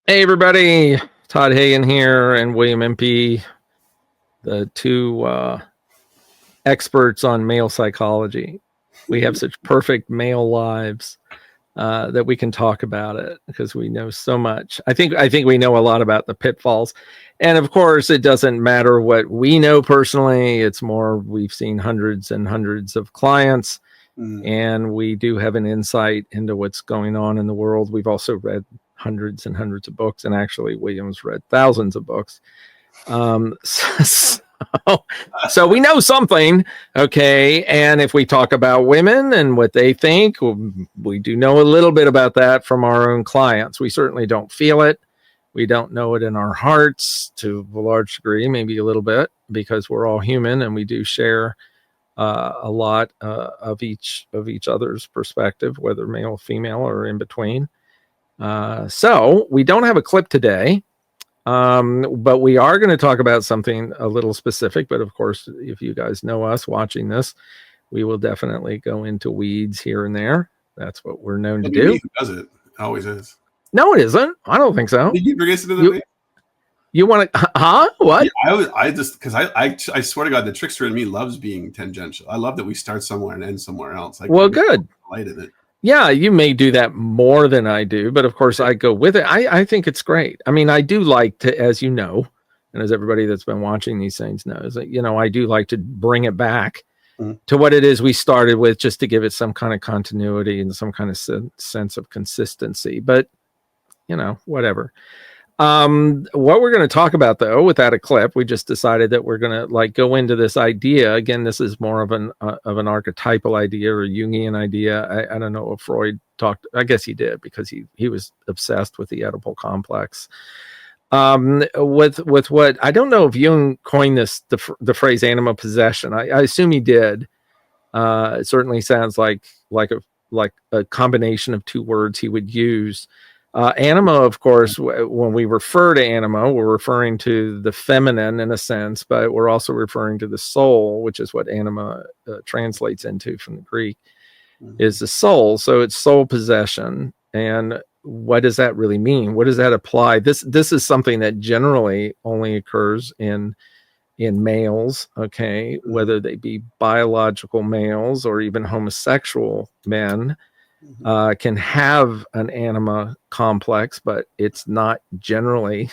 Hey everybody, Todd Hagen here and William MP, the two experts on male psychology. We have such perfect male lives that we can talk about it because we know so much. I think we know a lot about the pitfalls. And of course, it doesn't matter what we know personally. It's more we've seen hundreds and hundreds of clients, and we do have an insight into what's going on in the world. We've also read hundreds and hundreds of books, and actually William's read thousands of books. So we know something, okay? And if we talk about women and what they think, we do know a little bit about that from our own clients. We certainly don't feel it. We don't know it in our hearts to a large degree, maybe a little bit, because we're all human and we do share a lot of each other's perspective, whether male, female, or in between. So we don't have a clip today, but we are going to talk about something a little specific. But of course, if you guys know us watching this, we will definitely go into weeds here and there. That's what we're known to do. Who does it? It always is. No, it isn't. I don't think so. Did you ever get to the You want to? Huh? What? Yeah, I just because I swear to God, the trickster in me loves being tangential. I love that we start somewhere and end somewhere else. Well, good. Light in it. Yeah, you may do that more than I do, but of course I go with it. I think it's great. I mean, I do like to, as you know, and as everybody that's been watching these things knows, that, you know, I do like to bring it back to what it is we started with, just to give it some kind of continuity and some kind of sense of consistency. But, you know, whatever. What we're going to talk about, though, without a clip, we just decided that we're going to go into this idea. Again, this is more of an archetypal idea or a Jungian idea. I don't know if Freud talked. I guess he did, because he was obsessed with the Oedipal complex. With what I don't know if Jung coined the phrase anima possession. I assume he did. It certainly sounds like a combination of two words he would use. Anima, of course, when we refer to anima, we're referring to the feminine in a sense, but we're also referring to the soul, which is what anima translates into from the Greek, is the soul. So it's soul possession. And what does that really mean? What does that apply? This is something that generally only occurs in males, okay, whether they be biological males or even homosexual men. Can have an anima complex, but it's not generally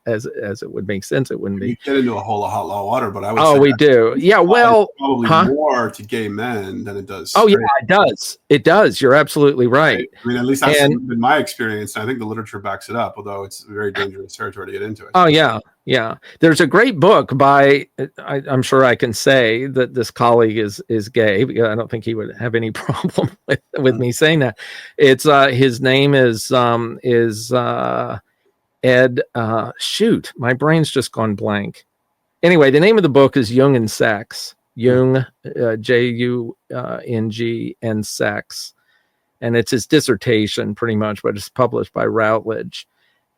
as it would make sense. It wouldn't be. You get into a whole lot of hot water, but I would. Oh, we do. Yeah. Well, probably more to gay men than it does. Oh, yeah, it does. It does. You're absolutely right. I mean, at least that's been my experience. I think the literature backs it up, although it's very dangerous territory to get into it. Oh, yeah. Yeah. There's a great book by, I'm sure I can say that this colleague is gay, because I don't think he would have any problem with me saying that. It's his name is Ed, shoot, my brain's just gone blank. Anyway, the name of the book is Jung and Sex. Jung, Jung and Sex. And it's his dissertation pretty much, but it's published by Routledge.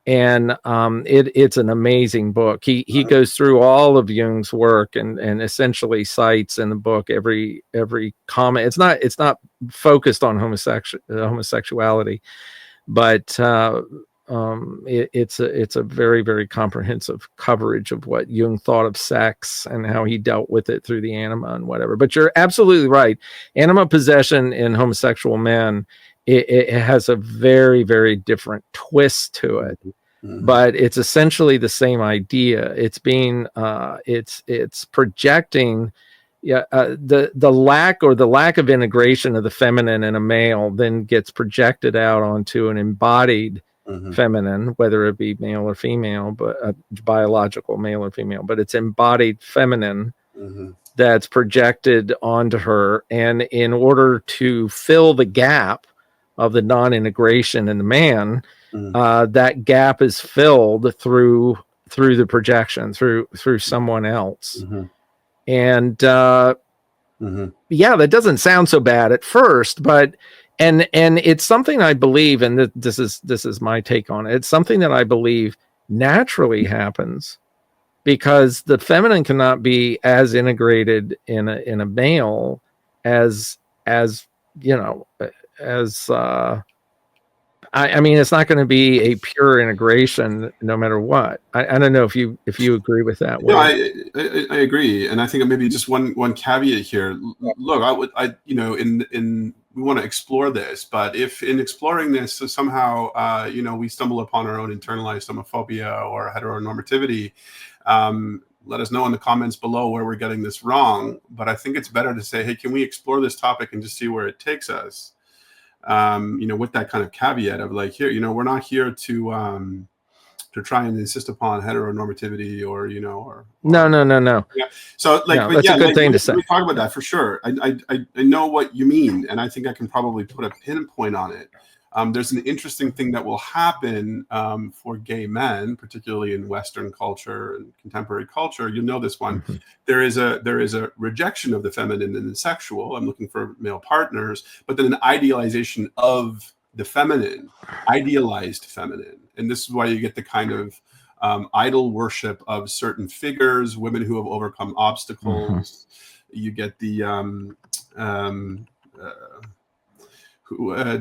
And it's an amazing book. He goes through all of Jung's work and essentially cites in the book every comment. It's not focused on homosexuality, but it's a very, very comprehensive coverage of what Jung thought of sex and how he dealt with it through the anima and whatever. But you're absolutely right. Anima possession in homosexual men, it has a very, very different twist to it. But it's essentially the same idea. It's being it's projecting the lack of integration of the feminine in a male then gets projected out onto an embodied feminine, whether it be male or female, but biological male or female, but it's embodied feminine that's projected onto her. And in order to fill the gap of the non-integration in the man, that gap is filled through the projection, through someone else. And yeah, that doesn't sound so bad at first, but and it's something I believe, and this is my take on it. It's something that I believe naturally happens, because the feminine cannot be as integrated in a male as you know, as I mean, it's not going to be a pure integration no matter what. I don't know if you agree with that. No, I agree, and I think maybe just one caveat here. Look, in we want to explore this, but if in exploring this so somehow we stumble upon our own internalized homophobia or heteronormativity, let us know in the comments below where we're getting this wrong. But I think it's better to say, hey, can we explore this topic and just see where it takes us? With that kind of caveat of like, here, we're not here to try and insist upon heteronormativity or no. Yeah. So like, no, that's a good thing to say. We talk about that for sure. I know what you mean, and I think I can probably put a pinpoint on it. There's an interesting thing that will happen for gay men, particularly in Western culture and contemporary culture. You know this one. Mm-hmm. There is a rejection of the feminine and the sexual. I'm looking for male partners, but then an idealization of the feminine, idealized feminine, and this is why you get the kind of idol worship of certain figures, women who have overcome obstacles. Mm-hmm. You get the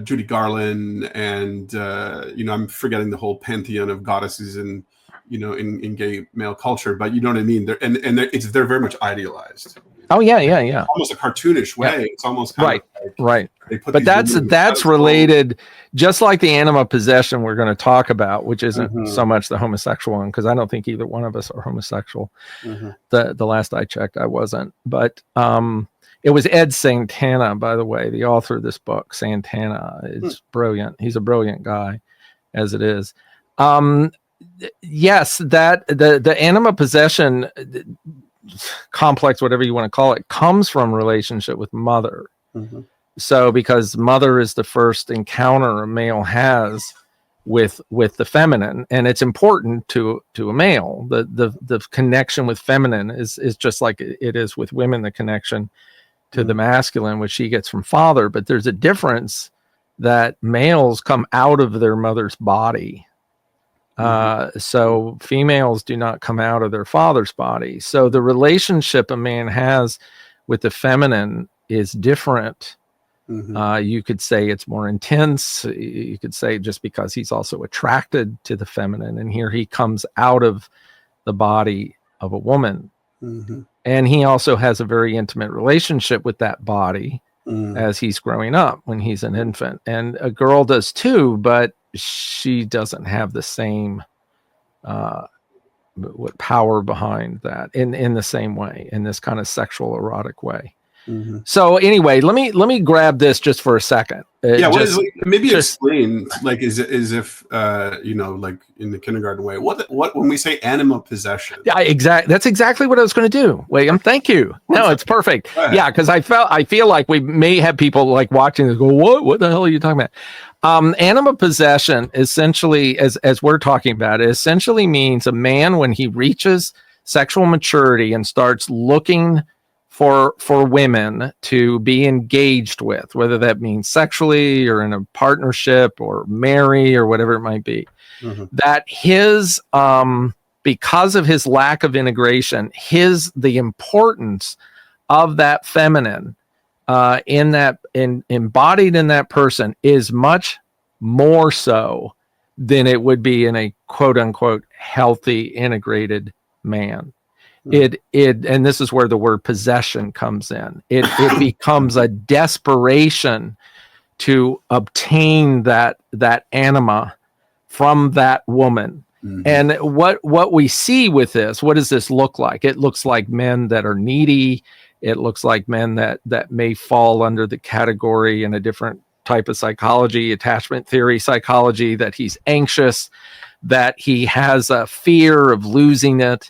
Judy Garland, and I'm forgetting the whole pantheon of goddesses in gay male culture, but you know what I mean. They're very much idealized. Oh yeah. Almost a cartoonish way. Yeah. It's almost kind of right. But that's related, just like the Anima Possession we're going to talk about, which isn't so much the homosexual one, because I don't think either one of us are homosexual. Mm-hmm. The last I checked, I wasn't. But it was Ed Santana, by the way, the author of this book. Santana is brilliant. He's a brilliant guy, as it is. Yes, that the Anima Possession complex, whatever you want to call it, comes from relationship with mother. Mm-hmm. So because mother is the first encounter a male has with the feminine, and it's important to a male. The connection with feminine is just like it is with women, the connection to the masculine, which she gets from father. But there's a difference that males come out of their mother's body. So females do not come out of their father's body. So the relationship a man has with the feminine is different. Mm-hmm. You could say it's more intense. You could say just because he's also attracted to the feminine, and here he comes out of the body of a woman. Mm-hmm. And he also has a very intimate relationship with that body as he's growing up when he's an infant. And a girl does too, but she doesn't have the same power behind that in the same way, in this kind of sexual erotic way. Mm-hmm. So anyway, let me grab this just for a second. Explain, like, is if like in the kindergarten way, what when we say anima possession? Yeah, exactly. That's exactly what I was going to do, William. Thank you. No, it's perfect. Yeah, because I feel like we may have people like watching this go, what the hell are you talking about? Anima possession, essentially, as we're talking about, it essentially means a man when he reaches sexual maturity and starts looking for women to be engaged with, whether that means sexually or in a partnership or marry or whatever it might be, that his because of his lack of integration, the importance of that feminine embodied in that person is much more so than it would be in a quote unquote healthy integrated man. And this is where the word possession comes in. It becomes a desperation to obtain that anima from that woman. Mm-hmm. And what we see with this, what does this look like? It looks like men that are needy. It looks like men that may fall under the category in a different type of psychology, attachment theory psychology, that he's anxious, that he has a fear of losing it.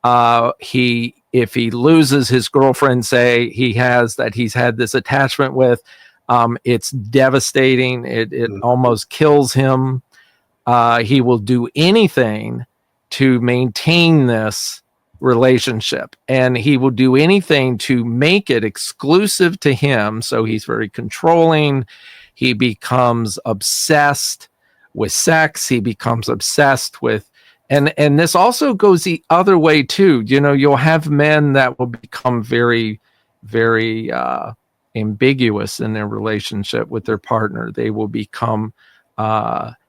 If he loses his girlfriend, say he's had this attachment with, it's devastating. It almost kills him. He will do anything to maintain this relationship, and he will do anything to make it exclusive to him. So he's very controlling. He becomes obsessed with sex. He becomes obsessed with, and this also goes the other way too. You'll have men that will become very, very ambiguous in their relationship with their partner. They will become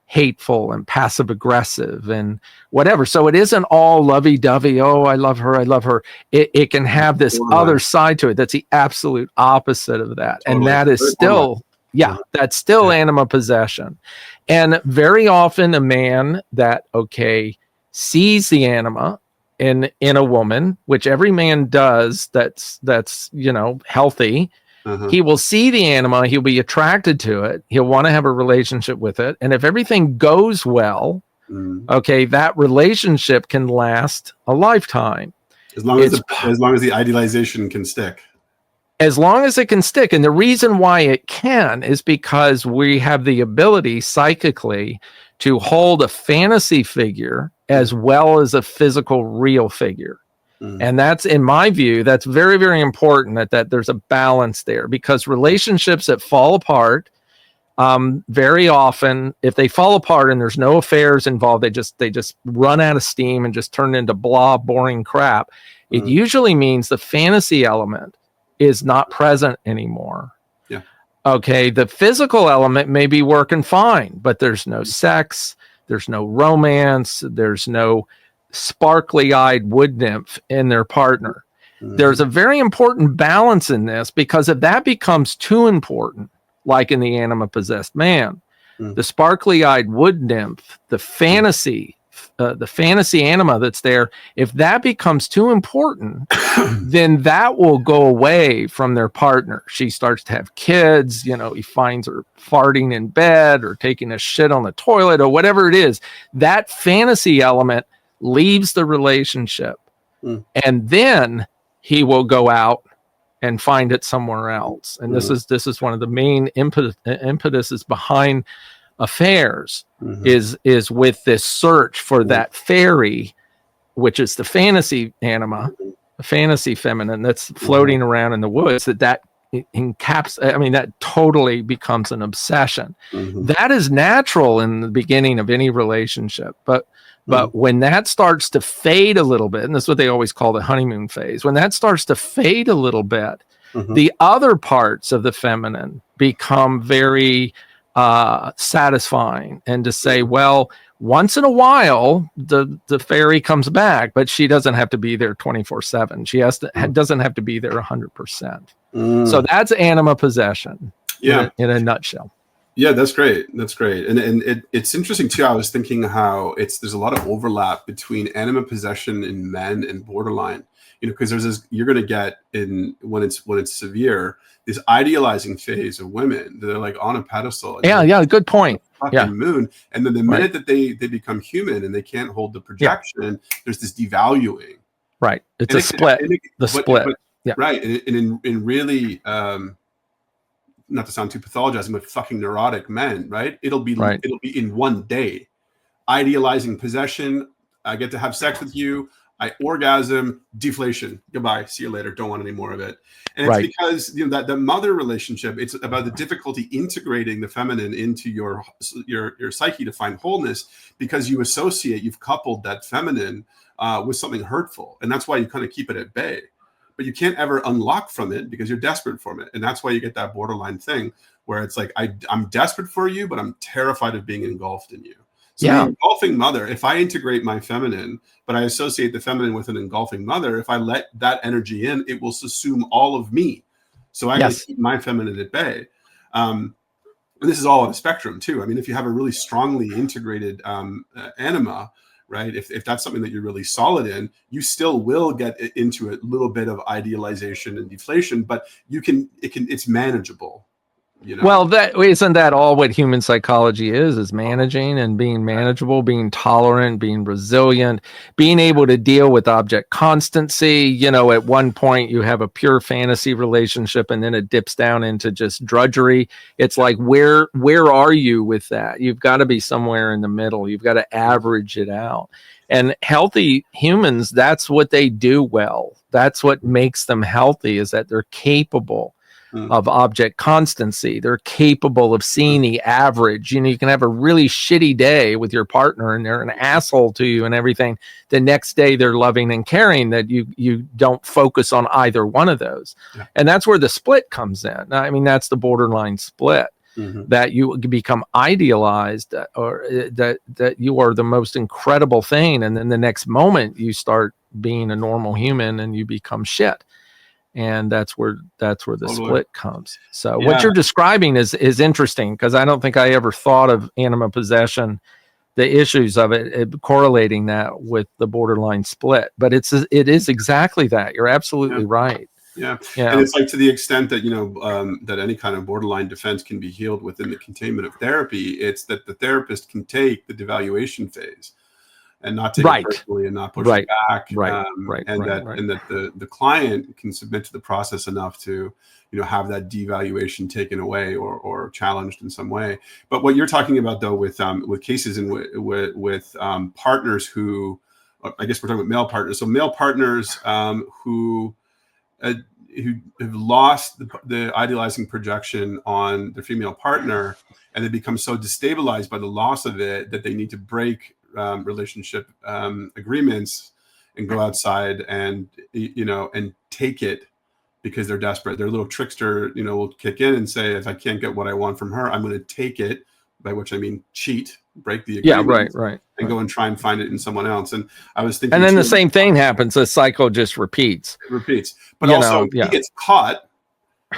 hateful and passive aggressive and whatever. So it isn't all lovey-dovey. Oh, I love her. I love her. It can have this other side to it. That's the absolute opposite of that. Totally. And that is still, that's still anima possession. And very often a man that, sees the anima in a woman, which every man does, that's healthy. He will see the anima, he'll be attracted to it, he'll want to have a relationship with it, and if everything goes well, that relationship can last a lifetime, as long as the idealization can stick. As long as it can stick. And the reason why it can is because we have the ability psychically to hold a fantasy figure as well as a physical real figure. And that's, in my view, that's very, very important that there's a balance there, because relationships that fall apart, very often, if they fall apart and there's no affairs involved, they just run out of steam and just turn into blah, boring crap. It usually means the fantasy element is not present anymore. Yeah. The physical element may be working fine, but there's no sex, there's no romance, there's no sparkly-eyed wood nymph in their partner. There's a very important balance in this, because if that becomes too important, like in the anima possessed man, the sparkly-eyed wood nymph, the fantasy anima that's there, if that becomes too important, then that will go away from their partner. She starts to have kids, he finds her farting in bed or taking a shit on the toilet or whatever it is. That fantasy element leaves the relationship, and then he will go out and find it somewhere else. And this is one of the main impetuses behind affairs, is with this search for that fairy, which is the fantasy anima, the fantasy feminine that's floating around in the woods, that totally becomes an obsession. That is natural in the beginning of any relationship, but when that starts to fade a little bit, and that's what they always call the honeymoon phase, when that starts to fade a little bit, the other parts of the feminine become very satisfying. And to say, well, once in a while, the fairy comes back, but she doesn't have to be there 24/7. She doesn't have to be there 100%. So that's anima possession in a nutshell. Yeah, that's great. And it's interesting too. I was thinking how there's a lot of overlap between anima possession in men and borderline. Because you're going to get when it's severe, this idealizing phase of women. They're like on a pedestal. Good point. Moon. And then the minute that they become human and they can't hold the projection, there's this devaluing. Right. It's a split. Split. Right. And in really, not to sound too pathologizing, but fucking neurotic men, right? It'll be in one day. Idealizing possession. I get to have sex with you. I orgasm, deflation. Goodbye. See you later. Don't want any more of it. And it's because that the mother relationship, it's about the difficulty integrating the feminine into your psyche to find wholeness, because you've coupled that feminine with something hurtful. And that's why you kind of keep it at bay. But you can't ever unlock from it because you're desperate for it. And that's why you get that borderline thing where it's like, I'm desperate for you, but I'm terrified of being engulfed in you. So the engulfing mother, if I integrate my feminine, but I associate the feminine with an engulfing mother, if I let that energy in, it will subsume all of me. So I gotta keep my feminine at bay. And this is all on a spectrum too. I mean, if you have a really strongly integrated anima, right? If that's something that you're really solid in, you still will get into a little bit of idealization and deflation, but it's manageable. Well, isn't that all what human psychology is managing and being manageable, being tolerant, being resilient, being able to deal with object constancy. At one point you have a pure fantasy relationship and then it dips down into just drudgery. It's like, where are you with that? You've got to be somewhere in the middle. You've got to average it out. And healthy humans, that's what they do well. That's what makes them healthy, is that they're capable of object constancy. They're capable of seeing the average. You can have a really shitty day with your partner and they're an asshole to you and everything. The next day they're loving and caring, that you don't focus on either one of those. And that's where the split comes in. I mean, that's the borderline split. that you become idealized, or that you are the most incredible thing, and then the next moment you start being a normal human and you become shit. And that's where the split comes. So what you're describing is interesting, because I don't think I ever thought of Anima Possession, the issues of it correlating that with the borderline split. But it is exactly that. You're absolutely right. Yeah. And it's like, to the extent that, that any kind of borderline defense can be healed within the containment of therapy, it's that the therapist can take the devaluation phase and not take it personally and not push it back. And that the client can submit to the process enough to, have that devaluation taken away or challenged in some way. But what you're talking about, though, with cases and with partners who, I guess we're talking about male partners. So male partners who have lost the idealizing projection on their female partner, and they become so destabilized by the loss of it that they need to break relationship agreements and go outside and and take it because they're desperate. Their little trickster will kick in and say, if I can't get what I want from her, I'm going to take it, by which I mean cheat, break the agreement, and go and try and find it in someone else. And I was thinking, and then the same thing happens. The cycle just repeats. But also he gets caught,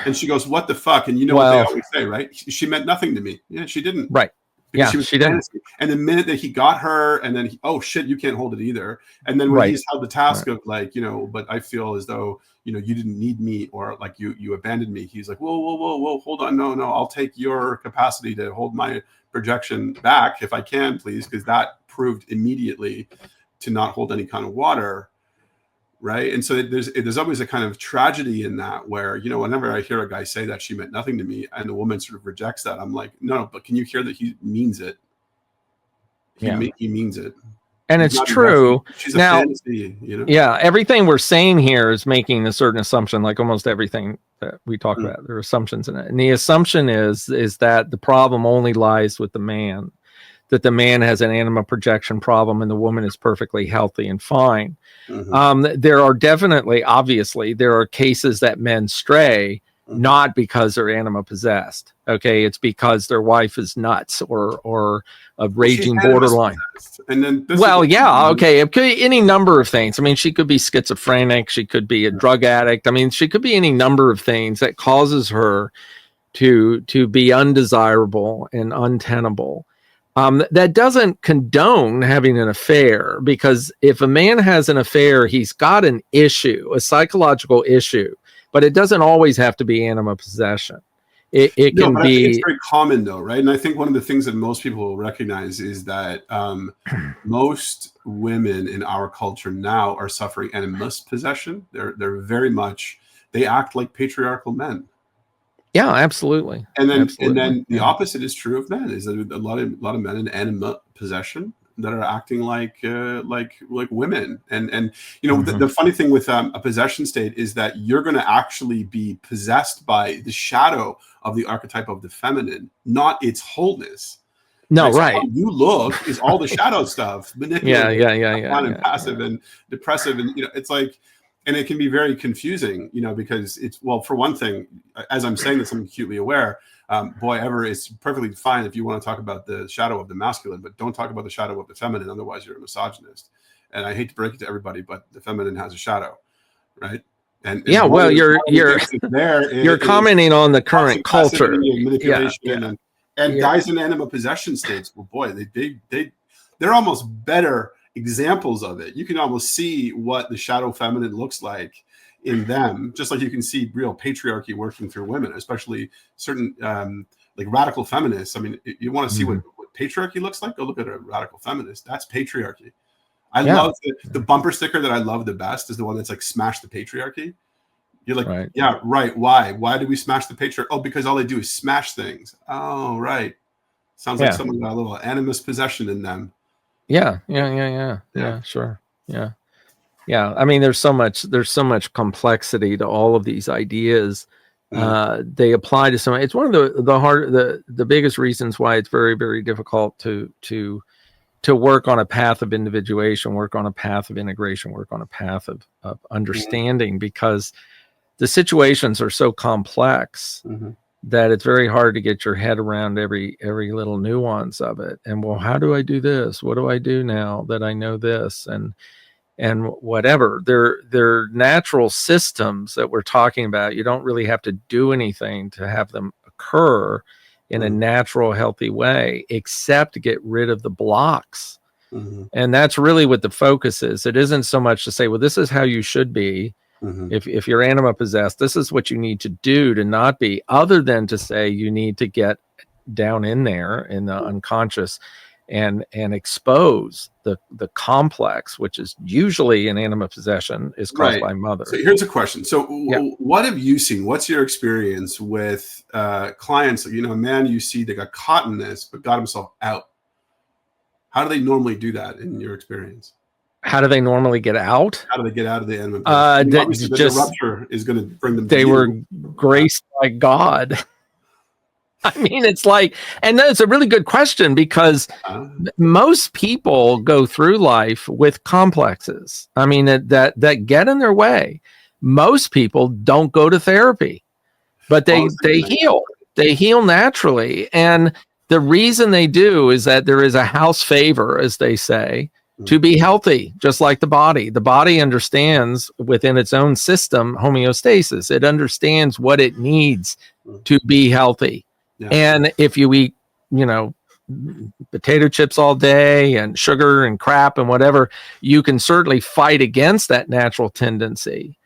and she goes, "What the fuck?" And what they always say, right? She meant nothing to me. Yeah, she didn't. Right. Because she didn't. And the minute that he got her, and then oh shit, you can't hold it either. And then when he's held the task of like, but I feel as though you didn't need me, or like you abandoned me. He's like, whoa, hold on, no, I'll take your capacity to hold my projection back if I can, please, because that proved immediately to not hold any kind of water. Right. And so there's always a kind of tragedy in that, where, whenever I hear a guy say that she meant nothing to me, and the woman sort of rejects that, I'm like, no, but can you hear that he means it? He means it. And it's true. She's a fantasy, Yeah. Everything we're saying here is making a certain assumption, like almost everything that we talk about. There are assumptions in it. And the assumption is that the problem only lies with the man, that the man has an anima projection problem and the woman is perfectly healthy and fine. There are definitely, obviously, there are cases that men stray, not because they're anima possessed. Okay, it's because their wife is nuts or a raging borderline. And then okay, it could be any number of things. I mean, she could be schizophrenic, she could be a drug addict. I mean, she could be any number of things that causes her to be undesirable and untenable. That doesn't condone having an affair, because if a man has an affair, he's got an issue, a psychological issue, but it doesn't always have to be anima possession. It can be. I think it's very common, though, right? And I think one of the things that most people will recognize is that most women in our culture now are suffering animus possession. They're very much, they act like patriarchal men. Yeah, absolutely. And then the opposite is true of men. Is that a lot of men in anima possession that are acting like women. And the funny thing with a possession state is that you're going to actually be possessed by the shadow of the archetype of the feminine, not its wholeness. No, So right. how you look is all the shadow stuff, manipulative, and passive and depressive, and it's like. And it can be very confusing, because it's, well, for one thing, as I'm saying this, I'm acutely aware, it's perfectly fine if you want to talk about the shadow of the masculine, but don't talk about the shadow of the feminine. Otherwise, you're a misogynist. And I hate to break it to everybody, but the feminine has a shadow, right? And you're commenting on the current culture, and manipulation, and guys in anima possession states. Well, boy, they're almost better examples of it. You can almost see what the shadow feminine looks like in them, just like you can see real patriarchy working through women, especially certain like radical feminists. I mean, you want to see what patriarchy looks like? Go look at a radical feminist. That's patriarchy. I love the bumper sticker that I love the best is the one that's like smash the patriarchy. You're like, yeah, right. Why do we smash the patriarchy? Oh, because all they do is smash things. Oh, right. Sounds like someone got a little animus possession in them. Yeah, sure. Yeah. I mean, there's so much complexity to all of these ideas. They apply to some. It's one of the biggest reasons why it's very, very difficult to work on a path of individuation, work on a path of integration, work on a path of understanding, because the situations are so complex. that it's very hard to get your head around every little nuance of it. And well, how do I do this? What do I do now that I know this? And whatever. They're natural systems that we're talking about. You don't really have to do anything to have them occur in a natural, healthy way, except to get rid of the blocks. And that's really what the focus is. It isn't so much to say, well, this is how you should be. If you're anima possessed, this is what you need to do to not be, other than to say you need to get down in there in the unconscious and expose the complex, which is usually in anima possession, is caused by mother. So here's a question. So what have you seen? What's your experience with clients? A man you see that got caught in this but got himself out. How do they normally do that in your experience? How do they normally get out? How do they get out of the anima possession? Obviously, the rupture is going to bring them. They were graced by God. I mean, it's like, and that's a really good question, because most people go through life with complexes. I mean, that get in their way. Most people don't go to therapy, but they heal. They heal naturally. And the reason they do is that there is a house favor, as they say, to be healthy, just like the body. The body understands within its own system homeostasis. It understands what it needs to be healthy. And if you eat, potato chips all day and sugar and crap and whatever, you can certainly fight against that natural tendency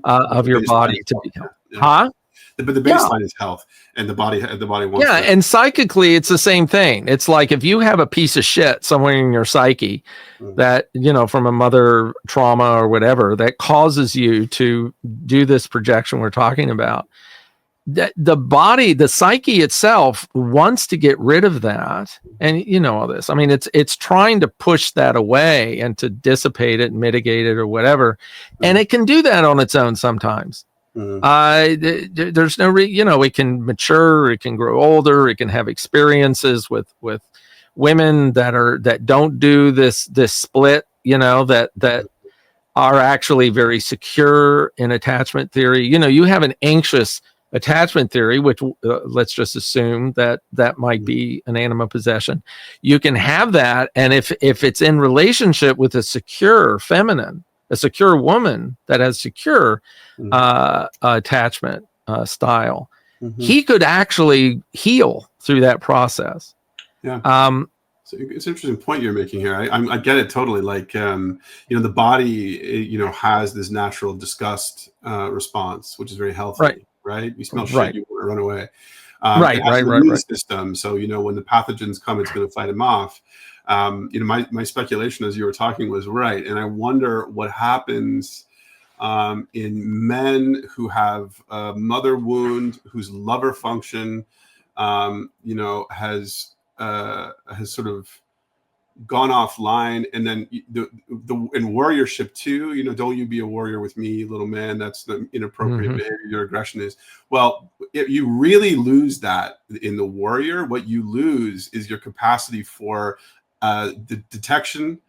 of your body to be healthy. But the baseline is health, and the body wants. Yeah, and psychically, it's the same thing. It's like if you have a piece of shit somewhere in your psyche that, from a mother trauma or whatever, that causes you to do this projection we're talking about. The body, the psyche itself wants to get rid of that. And all this. I mean, it's trying to push that away and to dissipate it, mitigate it or whatever. And it can do that on its own sometimes. There's no it can mature, it can grow older, it can have experiences with women that don't do this split, that are actually very secure in attachment theory. You have an anxious attachment theory, which let's just assume that might be an anima possession. You can have that, and if it's in relationship with a secure feminine, a secure woman that has secure attachment style, he could actually heal through that process. So it's an interesting point you're making here. I get it totally. Like, the body, has this natural disgust response, which is very healthy. Right? You smell shit, you want to run away. Right. System. So, when the pathogens come, it's going to fight them off. My speculation as you were talking was right. And I wonder what happens in men who have a mother wound, whose lover function, has sort of gone offline, and then the in warriorship too, don't you be a warrior with me, little man. That's the inappropriate behavior. Your aggression is. Well, if you really lose that in the warrior, what you lose is your capacity for the detection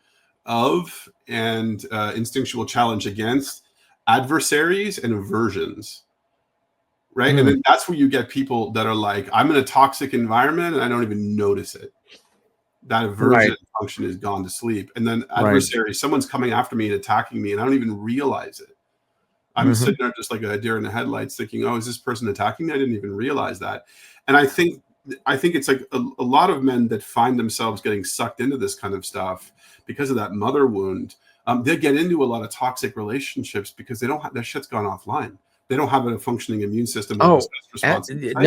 of and instinctual challenge against adversaries and aversions. Right. And then that's where you get people that are like, I'm in a toxic environment and I don't even notice it. That aversion function is gone to sleep. And then adversary, someone's coming after me and attacking me, and I don't even realize it. I'm sitting there just like a deer in the headlights thinking, oh, is this person attacking me? I didn't even realize that. And I think it's like a lot of men that find themselves getting sucked into this kind of stuff because of that mother wound. They get into a lot of toxic relationships because they don't have, their shit's gone offline. They don't have a functioning immune system. No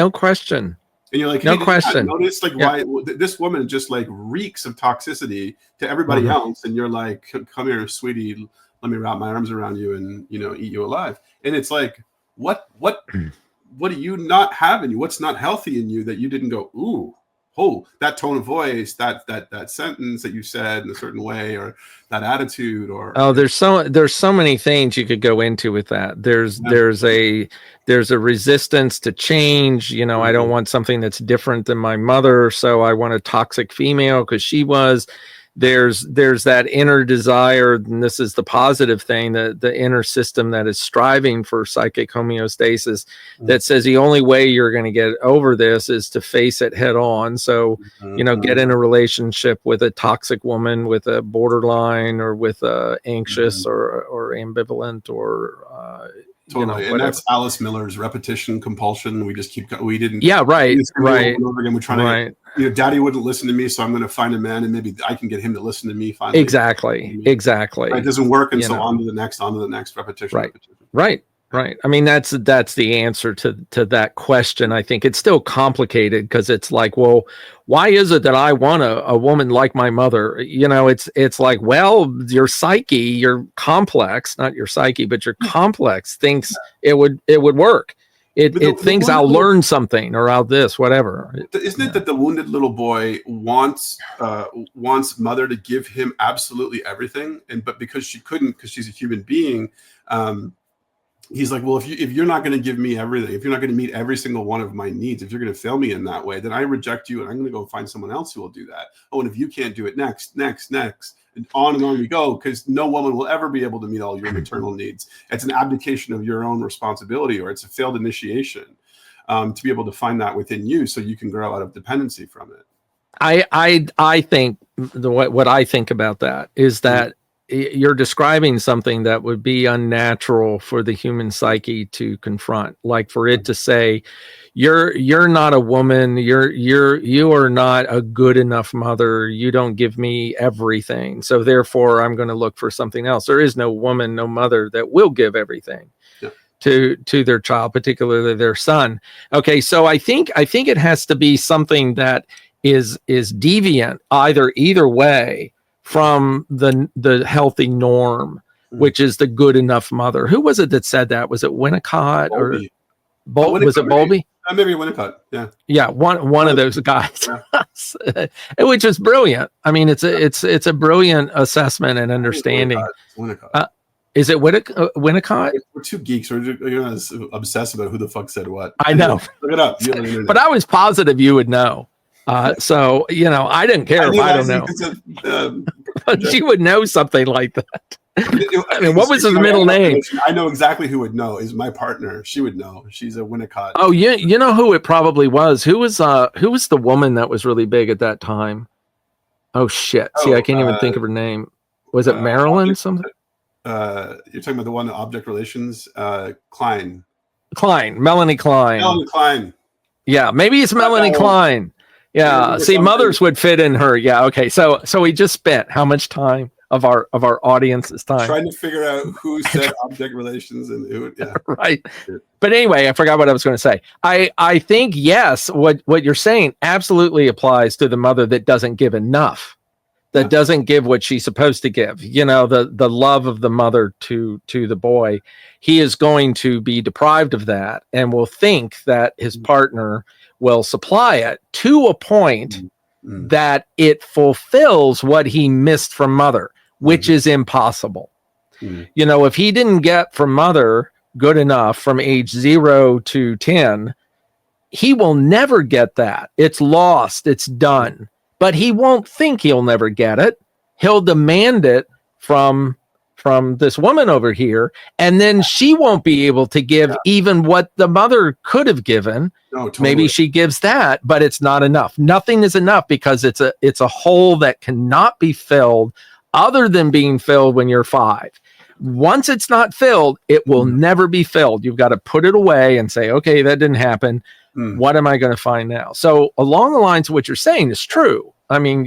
question. And you're like, hey, no question. Notice why this woman just like reeks of toxicity to everybody else, and you're like, come here, sweetie, let me wrap my arms around you and eat you alive. And it's like, what do you not have in you? What's not healthy in you that you didn't go, ooh, that tone of voice, that sentence that you said in a certain way, or that attitude, or there's so many things you could go into with that. There's a resistance to change. I don't want something that's different than my mother, so I want a toxic female because she was. there's that inner desire, and this is the positive thing, the inner system that is striving for psychic homeostasis, that says the only way you're going to get over this is to face it head on. So, get in a relationship with a toxic woman, with a borderline, or with a anxious or ambivalent, or totally. And that's Alice Miller's repetition compulsion. We just keep we didn't right over and over again. We're trying to daddy wouldn't listen to me, so I'm going to find a man, and maybe I can get him to listen to me finally. Exactly. It doesn't work, and so on to the next repetition. Right. I mean, that's the answer to that question. I think it's still complicated, because it's like, well, why is it that I want a woman like my mother? It's like, well, your psyche, your complex, not your psyche, but your complex thinks it would work. It thinks I'll learn something, or I'll this, whatever. Isn't it that the wounded little boy wants mother to give him absolutely everything, but because she couldn't, because she's a human being, he's like, well, if you're not going to give me everything, if you're not going to meet every single one of my needs, if you're going to fail me in that way, then I reject you, and I'm going to go find someone else who will do that. Oh, and if you can't do it, next, and on we go, because no woman will ever be able to meet all your maternal needs. It's an abdication of your own responsibility, or it's a failed initiation, to be able to find that within you, so you can grow out of dependency from it. I think what I think about that is that you're describing something that would be unnatural for the human psyche to confront, like for it to say, you're not a woman, you are not a good enough mother, you don't give me everything, so therefore I'm going to look for something else. There is no woman, no mother that will give everything to their child, particularly their son. Okay, so I think it has to be something that is deviant either way from the healthy norm, which is the good enough mother. Who was it that said that? Was it Winnicott or was it Bowlby? Maybe Winnicott. Yeah. One of those guys, which is brilliant. I mean, it's a brilliant assessment and understanding. Winnicott. Is it Winnicott? We're two geeks. We're obsessed about who the fuck said what. I know. Look it up. But I was positive you would know. So, I didn't care if I don't know. But she would know something like that. I mean, what was his middle name? I know exactly who would know. Is my partner. She would know. She's a Winnicott. Oh, you know who it probably was? Who was the woman that was really big at that time? Oh, shit. See, I can't even think of her name. Was it Marilyn something? You're talking about the one, Object Relations? Klein. Melanie Klein. Melanie Klein. Yeah, maybe it's Melanie Klein. Yeah, see, mothers would fit in her. Yeah, okay. So we just spent how much time of our audience's time trying to figure out who said Object Relations and who. Yeah, right. But anyway, I forgot what I was going to say. I think yes, what you're saying absolutely applies to the mother that doesn't give enough, that doesn't give what she's supposed to give. The love of the mother to the boy, he is going to be deprived of that, and will think that his partner will supply it to a point that it fulfills what he missed from mother, which is impossible. If he didn't get from mother good enough from age 0 to 10, he will never get that. It's lost. It's done. But he won't think he'll never get it. He'll demand it from this woman over here, and then she won't be able to give even what the mother could have given. No, totally. Maybe she gives that, but it's not enough. Nothing is enough, because it's a hole that cannot be filled other than being filled when you're 5. Once it's not filled, it will never be filled. You've got to put it away and say, okay, that didn't happen. What am I going to find now? So along the lines of what you're saying is true. I mean,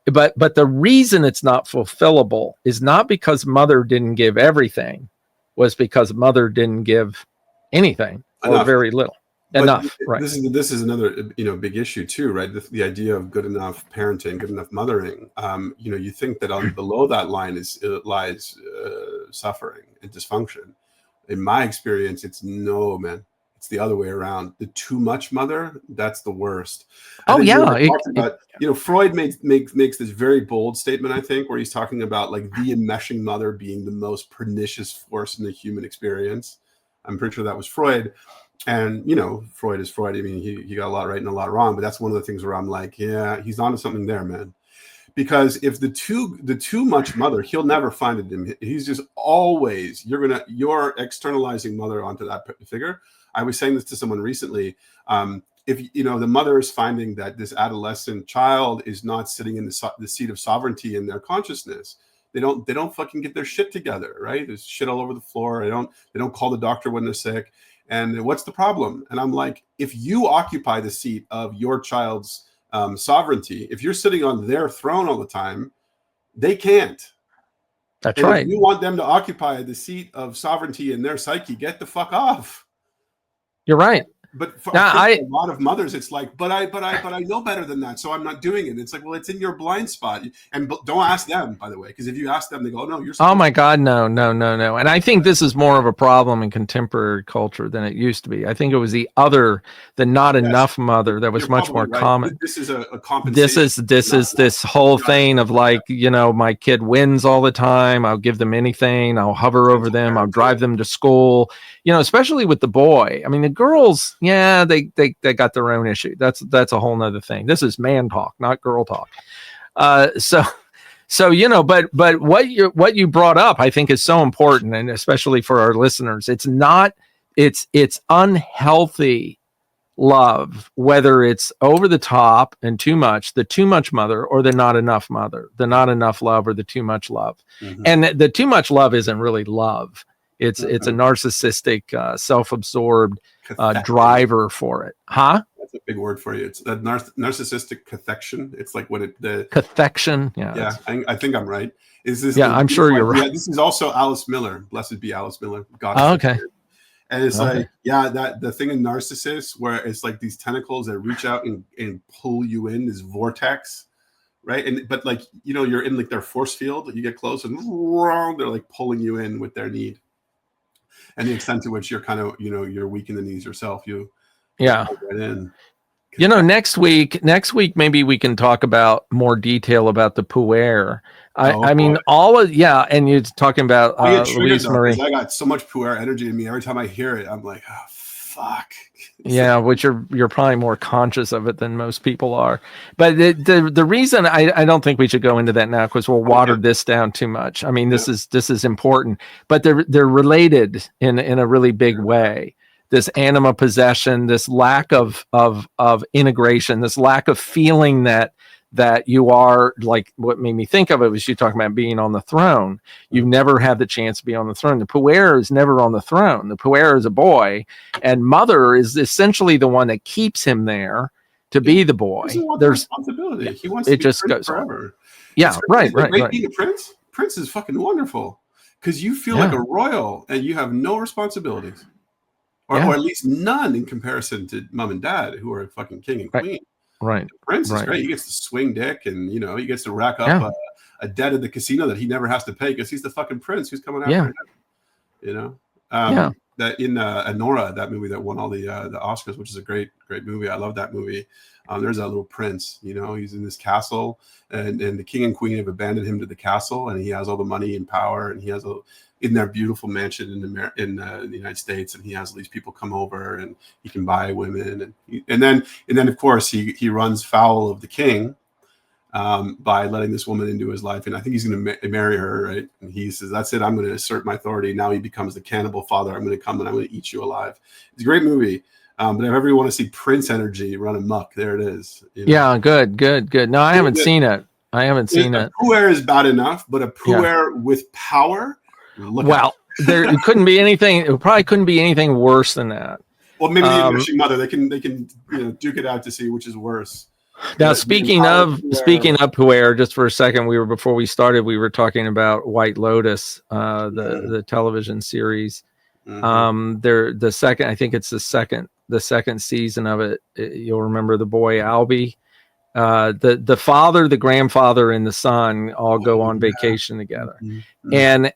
but the reason it's not fulfillable is not because mother didn't give everything, was because mother didn't give anything or very little. Enough, right? This is another big issue too, right? The idea of good enough parenting, good enough mothering. You think that below that line lies suffering and dysfunction. In my experience, it's no, man. It's the other way around. The too much mother, that's the worst. Freud makes this very bold statement, I think, where he's talking about like the enmeshing mother being the most pernicious force in the human experience. I'm pretty sure that was Freud. And, Freud is Freud. I mean, he got a lot right and a lot wrong, but that's one of the things where I'm like, yeah, he's onto something there, man. Because if the too much mother, he'll never find it. He's just always, you're externalizing mother onto that figure. I was saying this to someone recently. If the mother is finding that this adolescent child is not sitting in the seat of sovereignty in their consciousness, they don't fucking get their shit together, right? There's shit all over the floor. They don't call the doctor when they're sick. And what's the problem? And I'm like, if you occupy the seat of your child's sovereignty, if you're sitting on their throne all the time, they can't. That's and right. If you want them to occupy the seat of sovereignty in their psyche, get the fuck off. You're right. But for a lot of mothers, it's like, but I know better than that, so I'm not doing it. It's like, well, it's in your blind spot, and don't ask them, by the way, because if you ask them, they go, oh, no, you're. Oh my God, no. And I think this is more of a problem in contemporary culture than it used to be. I think it was the not enough mother that was much more common. This is a compensation. This is this whole thing of like, my kid wins all the time. I'll give them anything. I'll hover over them. I'll drive them to school. Especially with the boy. I mean, the girls. Yeah, they got their own issue. That's a whole nother thing. This is man talk, not girl talk. So but what you brought up, I think, is so important, and especially for our listeners. It's unhealthy love, whether it's over the top and too much, the too much mother, or the not enough mother, the not enough love, or the too much love. Mm-hmm. And the too much love isn't really love. It's a narcissistic, self-absorbed driver for it. Huh? That's a big word for you. It's a narcissistic cathection. It's like cathection. Yeah. I think I'm right. Is this? Yeah, I'm sure you're right. This is also Alice Miller. Blessed be Alice Miller. God. Oh, okay. And it's like, that the thing in Narcissus where it's like these tentacles that reach out and pull you in, this vortex. Right. But like, you're in like their force field. You get close and they're like pulling you in with their need. And the extent to which you're kind of, you're weak in the knees yourself, right in. Next week, maybe we can talk about more detail about the Puer. I mean, and you're talking about Louise Marie. I got so much Puer energy in me. Every time I hear it, I'm like, oh, fuck. Yeah, which you're probably more conscious of it than most people are. But the reason I don't think we should go into that now, because we'll water this down too much. I mean, this is important, but they're related in a really big way. This anima possession, this lack of integration, this lack of feeling that you are, like, what made me think of it was you talking about being on the throne. You've never had the chance to be on the throne. The Puer is never on the throne. The Puer is a boy, and mother is essentially the one that keeps him there to be the boy. There's responsibility. He wants to be just prince goes forever. Yeah, right. Being a prince. Prince is fucking wonderful because you feel like a royal and you have no responsibilities, or at least none in comparison to mom and dad, who are fucking king and queen. Right. The prince is great. He gets to swing dick, and he gets to rack up a debt at the casino that he never has to pay because he's the fucking prince who's coming after him. That in Anora, that movie that won all the Oscars, which is a great movie. I love that movie. There's that little prince. He's in this castle, and the king and queen have abandoned him to the castle, and he has all the money and power, and he has in their beautiful mansion in the United States, and he has all these people come over, and he can buy women, and then of course he runs foul of the king by letting this woman into his life, and I think he's going to marry her, right? And he says, "That's it. I'm going to assert my authority." Now he becomes the cannibal father. I'm going to come and I'm going to eat you alive. It's a great movie. But if ever you want to see Prince energy run amok, there it is. Yeah, good. No, I haven't seen it. A Puer is bad enough, but a Puer with power. It couldn't be anything. It probably couldn't be anything worse than that. Well, maybe the enriching mother. They can duke it out to see which is worse. Now, speaking of Puer, just for a second, before we started, we were talking about White Lotus, the television series. Mm-hmm. The second, I think it's the second season of it. You'll remember the boy Albie. The father, the grandfather, and the son all go on vacation together, and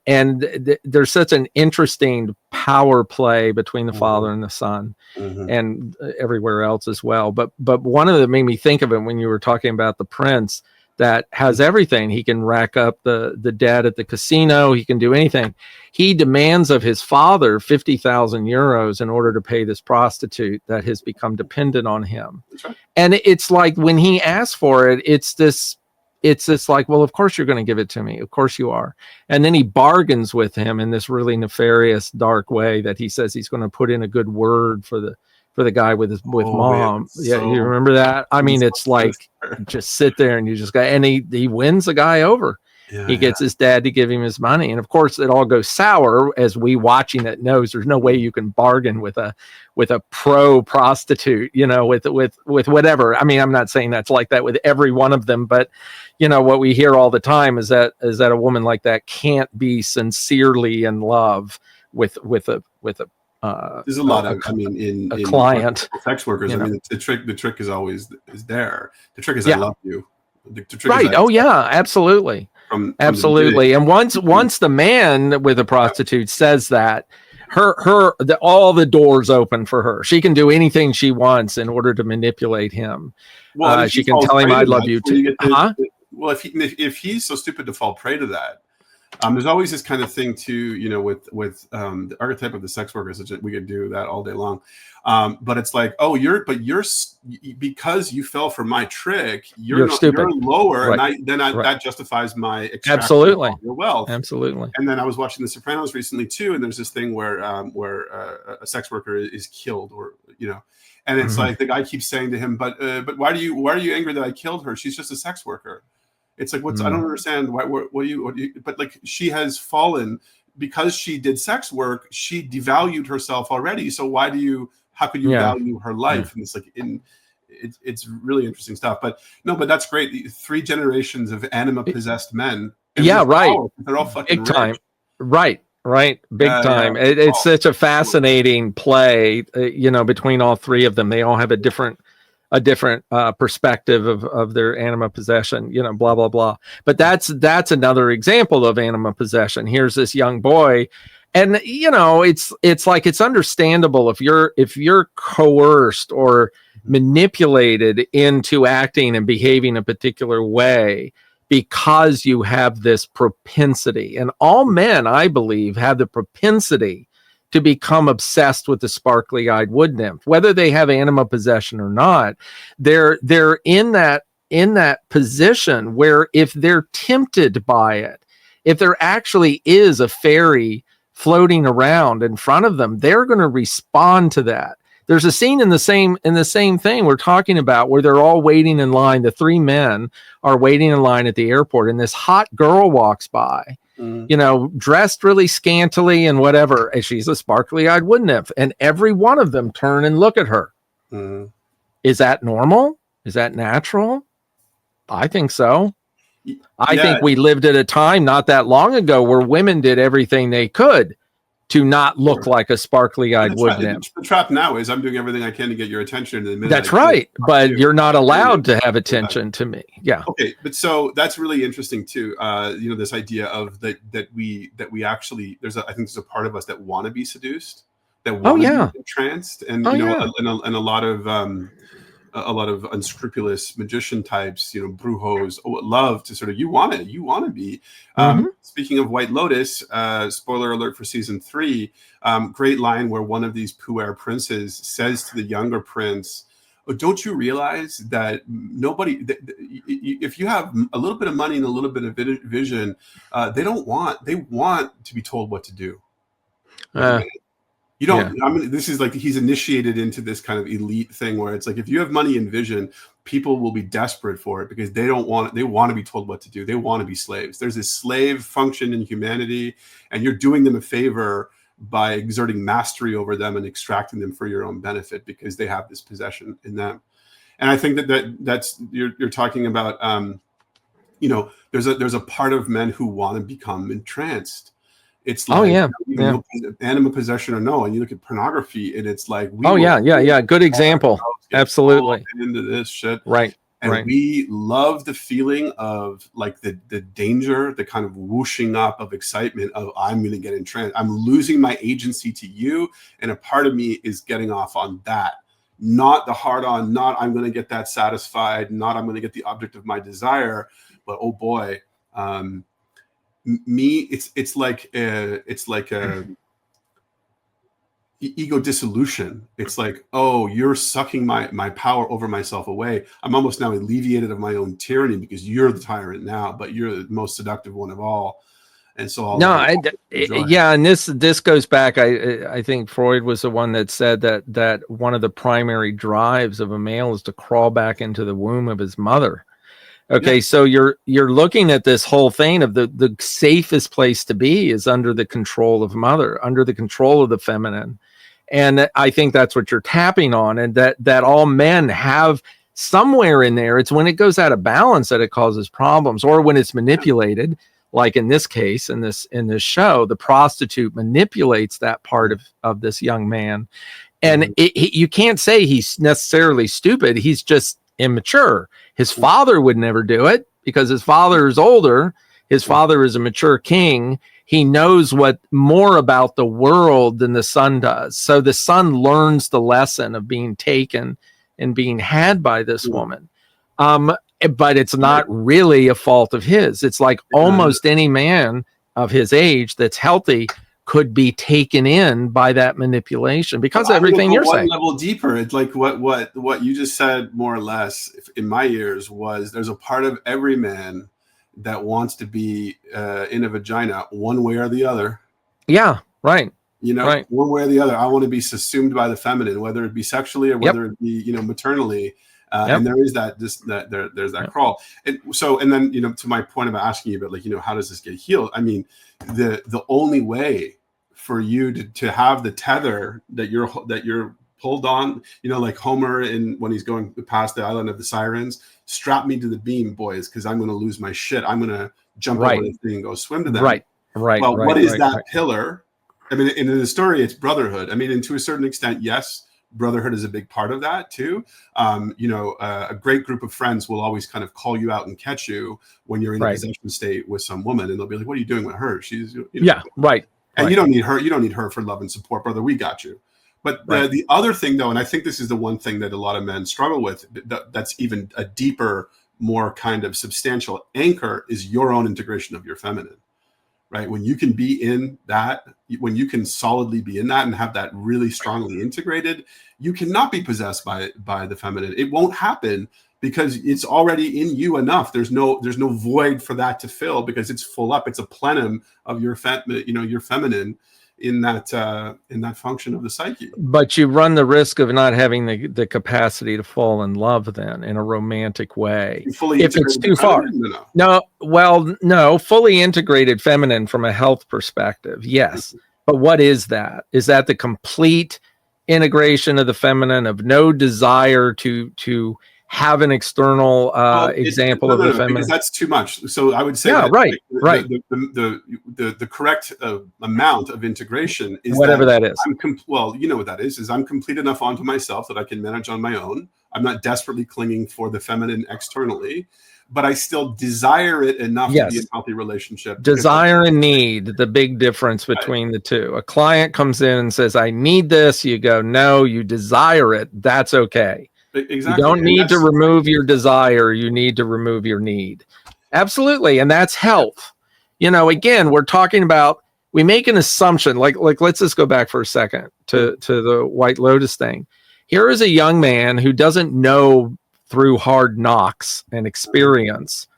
there's such an interesting power play between the father and the son, and everywhere else as well. But one of them made me think of it when you were talking about the prince that has everything. He can rack up the debt at the casino. He can do anything. He demands of his father 50,000 euros in order to pay this prostitute that has become dependent on him. That's right. And it's like when he asks for it, it's this it's just like, well, of course you're going to give it to me. Of course you are. And then he bargains with him in this really nefarious, dark way that he says he's going to put in a good word for the guy with mom. Man, Yeah, you remember that? I mean, it's like, just sit there and you just got, and he wins the guy over. He gets his dad to give him his money, and of course it all goes sour as we watching it knows. There's no way you can bargain with a pro prostitute, with whatever. I mean, I'm not saying that's like that with every one of them, but what we hear all the time is that a woman like that can't be sincerely in love with a there's a lot of, in client, sex workers. I mean, the trick is always there. The trick is I love you. The trick right. Is yeah, absolutely. Absolutely. And once the man with a prostitute says that, all the doors open for her. She can do anything she wants in order to manipulate him. Well, she can tell him, "I love you too." Well, if he's so stupid to fall prey to that, there's always this kind of thing too, with the archetype of the sex workers. We could do that all day long. But it's like, because you fell for my trick, you're stupid. You're lower, right. And that justifies my extraction of your wealth. Absolutely. And then I was watching The Sopranos recently too, and there's this thing where a sex worker is killed, and it's like the guy keeps saying to him, but why are you angry that I killed her? She's just a sex worker. It's like, I don't understand why. What do you? But like, she has fallen because she did sex work. She devalued herself already. So how could you value her life? And it's like, it's really interesting stuff. But that's great. 3 generations of anima possessed men. Right. They're all fucking big time. Rich. Right. Big time. It's such a fascinating play, between all 3 of them. They all have a different perspective of their anima possession, blah, blah, blah. But that's another example of anima possession. Here's this young boy. And, it's like, it's understandable if you're coerced or manipulated into acting and behaving a particular way because you have this propensity. And all men, I believe, have the propensity to become obsessed with the sparkly-eyed wood nymph, whether they have anima possession or not. They're in that position where if they're tempted by it, if there actually is a fairy floating around in front of them, they're going to respond to that. There's a scene in the same thing we're talking about where they're all waiting in line. The 3 men are waiting in line at the airport, and this hot girl walks by, dressed really scantily and whatever. And she's a sparkly-eyed wood nymph, and every one of them turn and look at her. Is that normal? Is that natural? I think so. I think we lived at a time not that long ago where women did everything they could to not look like a sparkly-eyed wood nymph. The trap now is I'm doing everything I can to get your attention. That's right, but you're not allowed to have attention to me. Yeah. Okay, but so that's really interesting too. This idea of that we actually I think there's a part of us that want to be seduced, that want to be entranced, and and a lot of unscrupulous magician types, brujos, love to sort of you want to be. Speaking of White Lotus, spoiler alert for season 3, great line where one of these Puer princes says to the younger prince, "Oh, don't you realize that if you have a little bit of money and a little bit of vision, they want to be told what to do." You don't. This is like he's initiated into this kind of elite thing where it's like if you have money and vision, people will be desperate for it because they want to be told what to do. They want to be slaves. There's this slave function in humanity, and you're doing them a favor by exerting mastery over them and extracting them for your own benefit because they have this possession in them. And I think that's you're talking about. There's a part of men who want to become entranced. It's like, anima possession or no, and you look at pornography, and it's like, good example, absolutely into this shit, right? And we love the feeling of like the danger, the kind of whooshing up of excitement of I'm going to get entranced, I'm losing my agency to you, and a part of me is getting off on that, not the hard on, not I'm going to get that satisfied, not I'm going to get the object of my desire, but oh boy. It's like ego dissolution. It's like, oh, you're sucking my power over myself away. I'm almost now alleviated of my own tyranny because you're the tyrant now, but you're the most seductive one of all. And so all yeah, and this goes back. I think Freud was the one that said that one of the primary drives of a male is to crawl back into the womb of his mother. Okay, yeah. So you're looking at this whole thing of the safest place to be is under the control of mother, under the control of the feminine. And I think that's what you're tapping on, and that all men have somewhere in there. It's when it goes out of balance that it causes problems, or when it's manipulated, like in this case, in this show, the prostitute manipulates that part of this young man. And you can't say he's necessarily stupid. He's just immature. His father would never do it because his father is older. His father is a mature king. He knows more about the world than the son does. So the son learns the lesson of being taken and being had by this woman. But it's not really a fault of his. It's like almost any man of his age that's healthy could be taken in by that manipulation because everything you're saying. One level deeper, it's like what you just said, more or less, in my ears, was there's a part of every man that wants to be in a vagina one way or the other. Yeah, right. One way or the other. I want to be subsumed by the feminine, whether it be sexually or whether it be, maternally. And there is there's that crawl. And so, and then, to my point about asking you about how does this get healed? I mean, the only way for you to have the tether that you're pulled on, like Homer when he's going past the island of the sirens, strap me to the beam, boys, because I'm going to lose my shit. I'm going to jump over the thing and go swim to them. Right. Well, what is that pillar? I mean, in the story, it's brotherhood. I mean, and to a certain extent, yes, brotherhood is a big part of that too. A great group of friends will always kind of call you out and catch you when you're in a possession state with some woman, and they'll be like, "What are you doing with her? She's And you don't need her. You don't need her for love and support, brother. We got you." But the other thing, though, and I think this is the one thing that a lot of men struggle with, that's even a deeper, more kind of substantial anchor, is your own integration of your feminine. Right? When you can be in that, when you can solidly be in that and have that really strongly integrated, you cannot be possessed by the feminine. It won't happen because it's already in you enough. There's no void for that to fill because it's full up. It's a plenum of your feminine in that function of the psyche. But you run the risk of not having the capacity to fall in love then in a romantic way if it's too far. No, fully integrated feminine from a health perspective, yes. But what is that? Is that the complete integration of the feminine, of no desire to have an external example of the feminine? Because that's too much. So I would say the correct amount of integration is whatever that is. You know what that is I'm complete enough onto myself that I can manage on my own. I'm not desperately clinging for the feminine externally, but I still desire it enough to be in a healthy relationship. Desire and need, the big difference between the two. A client comes in and says, "I need this." You go, "No, you desire it." That's okay. Exactly. You don't need to remove your desire. You need to remove your need. Absolutely. And that's health. Again, we're talking about, we make an assumption, like let's just go back for a second to the White Lotus thing. Here is a young man who doesn't know through hard knocks and experience.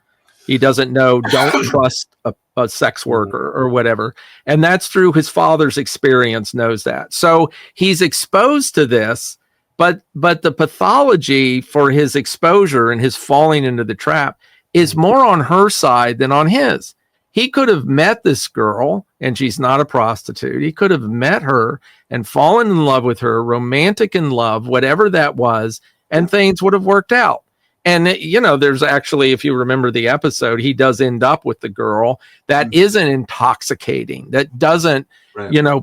He doesn't know, don't trust a sex worker or whatever. And that's through his father's experience, knows that. So he's exposed to this. But the pathology for his exposure and his falling into the trap is more on her side than on his. He could have met this girl, and she's not a prostitute. He could have met her and fallen in love with her, romantic in love, whatever that was, and things would have worked out. And, there's actually, if you remember the episode, he does end up with the girl that isn't intoxicating, that doesn't,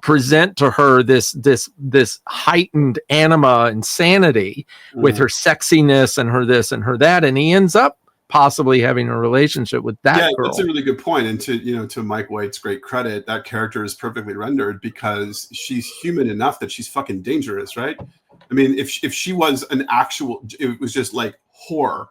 present to her this heightened anima insanity with her sexiness and her this and her that. And he ends up possibly having a relationship with that girl. That's a really good point. And to Mike White's great credit, that character is perfectly rendered because she's human enough that she's fucking dangerous, right? I mean, if she was it was just like horror,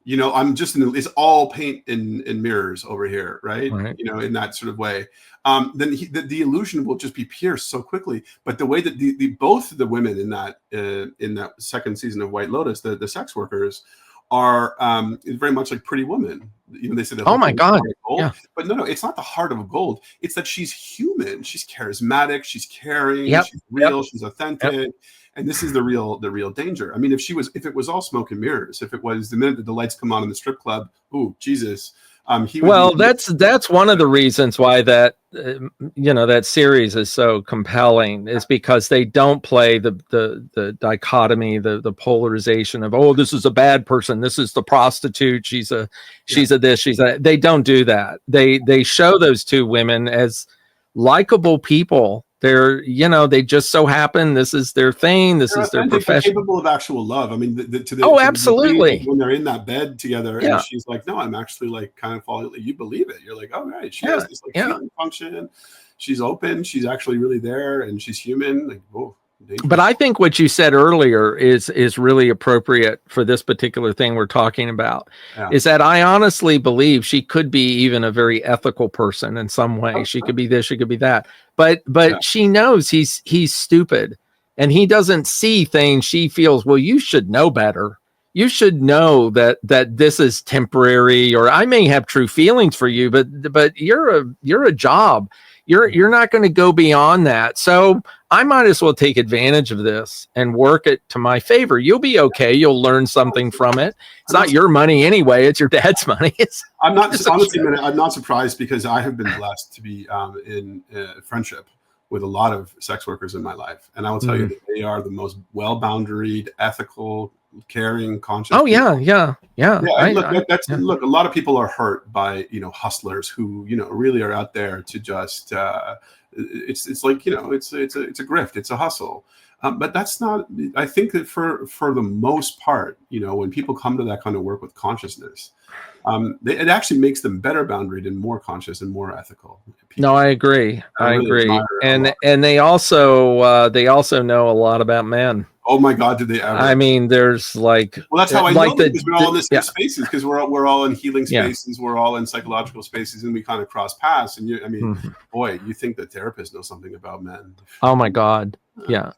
you know, I'm just it's all paint and mirrors over here, right? Right. You know, in that sort of way. Then the illusion will just be pierced so quickly. But the way that both the women in that second season of White Lotus, the sex workers, are very much like Pretty Woman. You know, they say that. Oh my God! Yeah. But no, it's not the heart of gold. It's that she's human. She's charismatic. She's caring. Yep. She's real. She's authentic. Yep. And this is the real danger. I mean, if it was all smoke and mirrors, if it was the minute that the lights come on in the strip club, ooh, Jesus. That's one of the reasons why that that series is so compelling, is because they don't play the dichotomy, the polarization of, oh, this is a bad person, this is the prostitute, she's a this, she's a. They don't do that. They show those two women as likable people. They're, they just so happen, this is their thing, this is their profession. Capable of actual love. I mean, absolutely. When they're in that bed together, and she's like, no, I'm actually like kind of falling. You believe it. You're like, oh, right. She has this like healing function. She's open. She's actually really there, and she's human. Like, whoa. But I think what you said earlier is really appropriate for this particular thing we're talking about. Is that I honestly believe she could be even a very ethical person in some way. She could be this, she could be that. But she knows he's stupid, and he doesn't see things. She feels, well, you should know better. You should know that this is temporary, or I may have true feelings for you, but you're a job. You're not going to go beyond that. So I might as well take advantage of this and work it to my favor. You'll be okay. You'll learn something from it. It's not your money anyway. It's your dad's money. I'm not surprised, because I have been blessed to be in friendship with a lot of sex workers in my life. And I will tell you that they are the most well-boundaried, ethical, caring, conscious. Oh yeah. Look, a lot of people are hurt by, hustlers who, really are out there to just, it's like, it's a grift, it's a hustle. But that's not, I think that for the most part, when people come to that kind of work with consciousness, it actually makes them better boundaried and more conscious and more ethical. No, I agree. I agree. And they also know a lot about men. Oh my God, did they ever? I mean, there's like, well, that's how I know, because we're all in the same spaces, because we're all in healing spaces, we're all in psychological spaces, and we kind of cross paths. And boy, you think that therapists know something about men? Oh my God, yeah.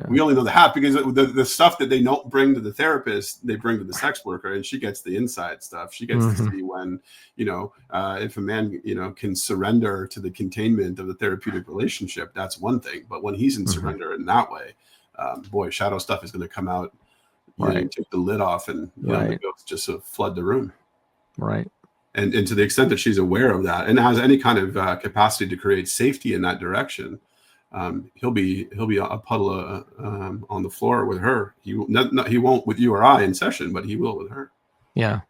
We only know the half, because the stuff that they don't bring to the therapist, they bring to the sex worker, and she gets the inside stuff. She gets to see when, if a man, can surrender to the containment of the therapeutic relationship, that's one thing. But when he's in surrender in that way, boy, shadow stuff is going to come out. You take the lid off, and the ghosts just flood the room. Right. And to the extent that she's aware of that and has any kind of capacity to create safety in that direction, he'll be a puddle on the floor with her. He won't with you or I in session, but he will with her. Yeah.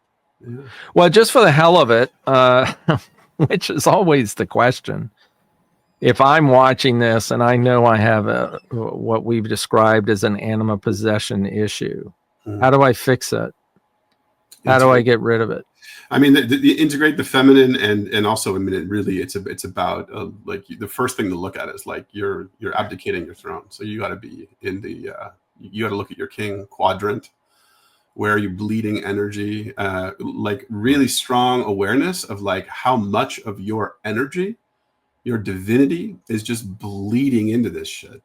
Well, just for the hell of it, which is always the question. If I'm watching this and I know I have what we've described as an anima possession issue, how do I fix it? How do I get rid of it? I mean, the integrate the feminine, and also, I mean, it's about like the first thing to look at is like you're abdicating your throne. So you got to be in the you got to look at your king quadrant, where you're bleeding energy, like really strong awareness of like how much of your energy, your divinity, is just bleeding into this shit.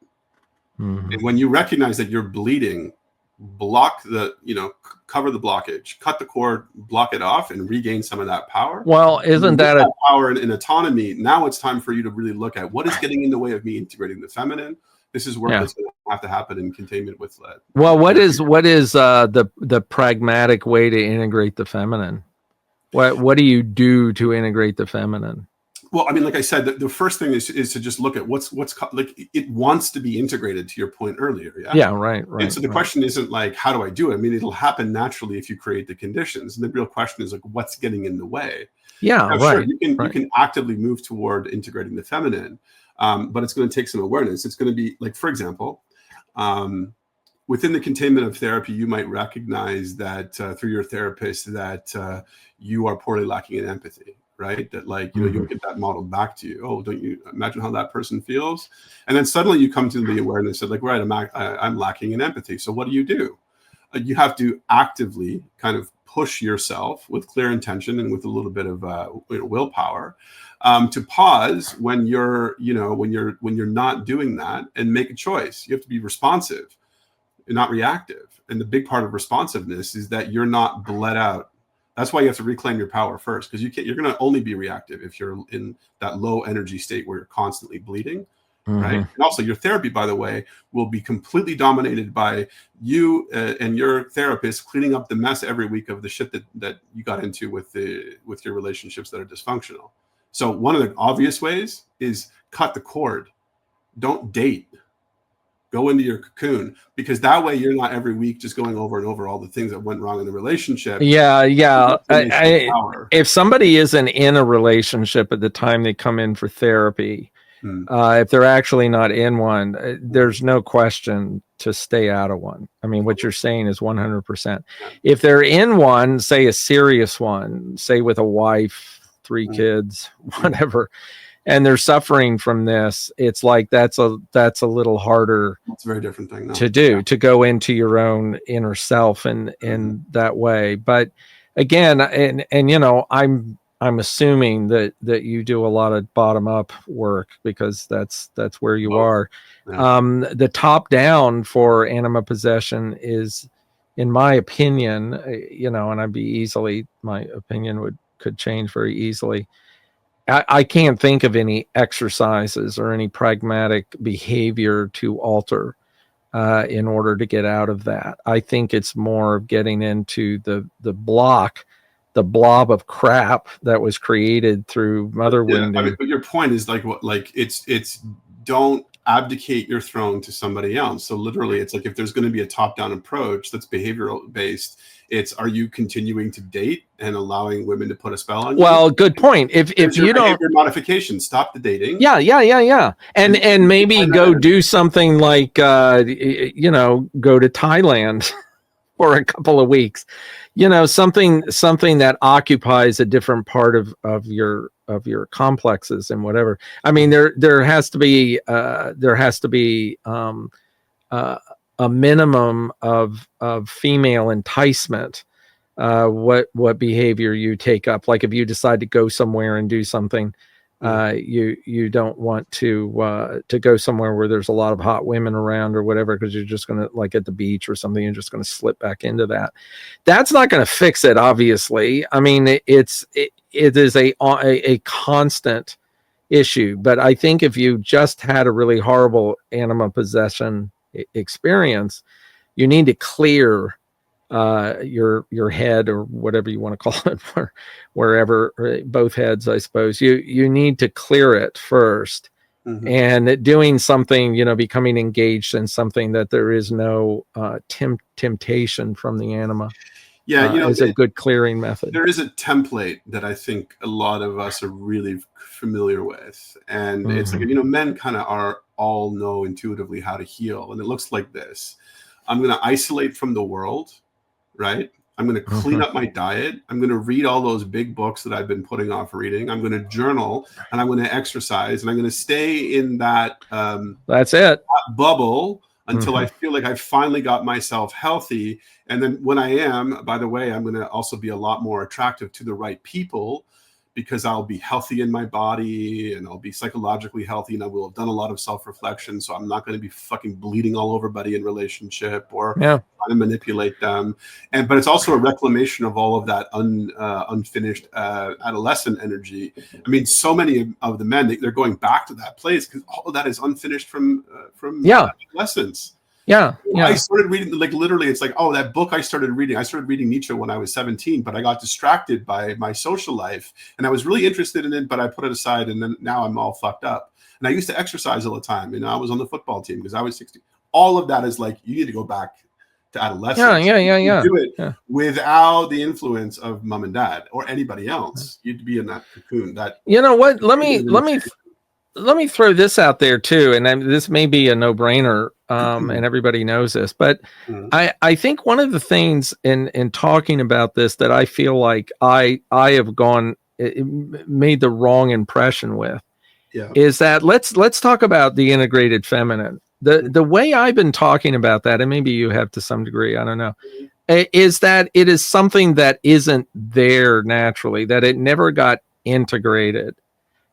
And when you recognize that you're bleeding, block the, cover the blockage, cut the cord, block it off, and regain some of that power. Well, isn't that power and autonomy? Now it's time for you to really look at what is getting in the way of me integrating the feminine. This is work that's going to have to happen in containment with lead. Well, what is the pragmatic way to integrate the feminine? What do you do to integrate the feminine? Well, I mean, like I said, the first thing is to just look at what's like, it wants to be integrated, to your point earlier. Yeah, right. And so the question isn't like, how do I do it? I mean, it'll happen naturally if you create the conditions. And the real question is like, what's getting in the way? Yeah, now, right. Sure, you can actively move toward integrating the feminine, but it's going to take some awareness. It's going to be like, for example, within the containment of therapy, you might recognize that through your therapist that you are poorly lacking in empathy. Right, that like you'll get that model back to you. Oh, don't you imagine how that person feels? And then suddenly you come to the awareness of like, right, I'm lacking in empathy. So what do? You have to actively kind of push yourself with clear intention and with a little bit of willpower to pause when you're not doing that and make a choice. You have to be responsive and not reactive. And the big part of responsiveness is that you're not bled out. That's why you have to reclaim your power first, because you're going to only be reactive if you're in that low energy state where you're constantly bleeding. Right. And also your therapy, by the way, will be completely dominated by you and your therapist cleaning up the mess every week of the shit that you got into with your relationships that are dysfunctional. So one of the obvious ways is cut the cord. Don't date. Go into your cocoon, because that way you're not every week just going over and over all the things that went wrong in the relationship. Yeah. If somebody isn't in a relationship at the time they come in for therapy, if they're actually not in one, there's no question to stay out of one. I mean, what you're saying is 100%. If they're in one, say a serious one, say with a wife, 3 kids, whatever, and they're suffering from this, it's like that's a little harder. It's a very different thing to do, to go into your own inner self in that way. But again, and you know, I'm assuming that you do a lot of bottom up work, because that's where you are. Yeah. The top down for Anima Possession is, in my opinion, you know, and my opinion could change very easily. I can't think of any exercises or any pragmatic behavior to alter in order to get out of that. I think it's more of getting into the blob of crap that was created through mother wounding. I mean, but your point is it's don't abdicate your throne to somebody else. So literally, it's like, if there's going to be a top-down approach that's behavioral based, it's, are you continuing to date and allowing women to put a spell on you? Well, good point. If you don't, modification, stop the dating. Yeah. And maybe go do something like you know, go to Thailand for a couple of weeks. You know, something that occupies a different part of your complexes and whatever. I mean, there has to be a minimum of female enticement. What behavior you take up. Like if you decide to go somewhere and do something, you don't want to go somewhere where there's a lot of hot women around or whatever, because you're just gonna, like at the beach or something, you're just gonna slip back into that. That's not gonna fix it, obviously. I mean, it is a constant issue. But I think if you just had a really horrible Anima Possession experience, you need to clear your head, or whatever you want to call it, wherever, both heads, I suppose. You need to clear it first. And doing something, you know, becoming engaged in something that there is no temptation from the anima. Yeah, you know, is a good clearing method. There is a template that I think a lot of us are really familiar with, and it's like, you know, men kind of all know intuitively how to heal, and it looks like this: I'm going to isolate from the world, right? I'm going to clean up my diet. I'm going to read all those big books that I've been putting off reading. I'm going to journal, and I'm going to exercise, and I'm going to stay in that that's it, bubble until I feel like I've finally got myself healthy. And then when I am, by the way, I'm going to also be a lot more attractive to the right people, because I'll be healthy in my body and I'll be psychologically healthy, and I will have done a lot of self-reflection. So I'm not going to be fucking bleeding all over buddy in relationship or trying to manipulate them. But it's also a reclamation of all of that unfinished adolescent energy. I mean, so many of the men, they're going back to that place because all of that is unfinished from adolescence. Yeah. I started reading, like, literally, it's like, oh, that book I started reading Nietzsche when I was 17, but I got distracted by my social life, and I was really interested in it, but I put it aside, and then now I'm all fucked up. And I used to exercise all the time, and I was on the football team because I was 16. All of that is like, you need to go back to adolescence. Yeah. Do it without the influence of mom and dad or anybody else. You'd be in that cocoon. That, you know what? Let me throw this out there too, and this may be a no-brainer, and everybody knows this, but I think one of the things in talking about this that I feel like I have made the wrong impression with is that let's talk about the integrated feminine. The way I've been talking about that, and maybe you have to some degree, I don't know, is that it is something that isn't there naturally, that it never got integrated.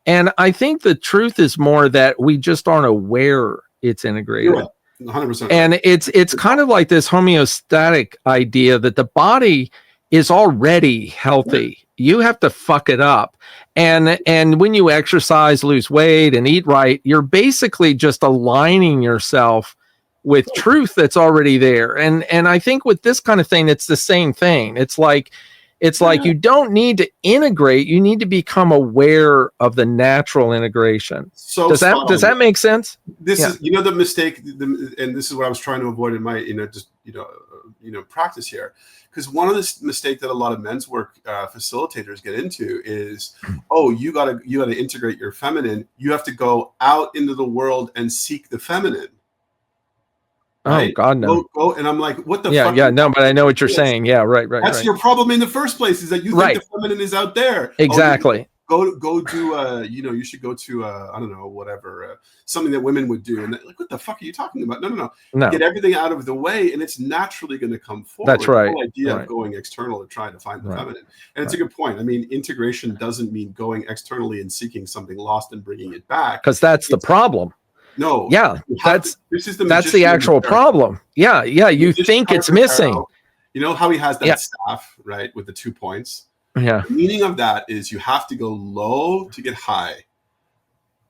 And I think the truth is more that we just aren't aware it's integrated. You're right. 100%. And it's kind of like this homeostatic idea that the body is already healthy. You have to fuck it up. And when you exercise, lose weight, and eat right, you're basically just aligning yourself with truth that's already there. And I think with this kind of thing, it's the same thing. It's like you don't need to integrate, you need to become aware of the natural integration. So does that make sense? This is, you know, the mistake, and this is what I was trying to avoid in my, practice here. Because one of the mistakes that a lot of men's work facilitators get into is, oh, you gotta integrate your feminine. You have to go out into the world and seek the feminine. Right? Oh God, no. Go, and I'm like, what the fuck? Yeah, no, but I know what you're saying. Yeah, right. That's your problem in the first place, is that you think the feminine is out there. Exactly. Go do you should go to I don't know, whatever, something that women would do, and like, what the fuck are you talking about? No. Get everything out of the way, and it's naturally going to come forward. That's right. The whole idea of going external and trying to find the feminine, and it's a good point. I mean, integration doesn't mean going externally and seeking something lost and bringing it back, because that's the problem. No. Yeah, that's the actual problem. Yeah. You think it's missing. You know how he has that staff, right, with the 2 points? Yeah. The meaning of that is you have to go low to get high,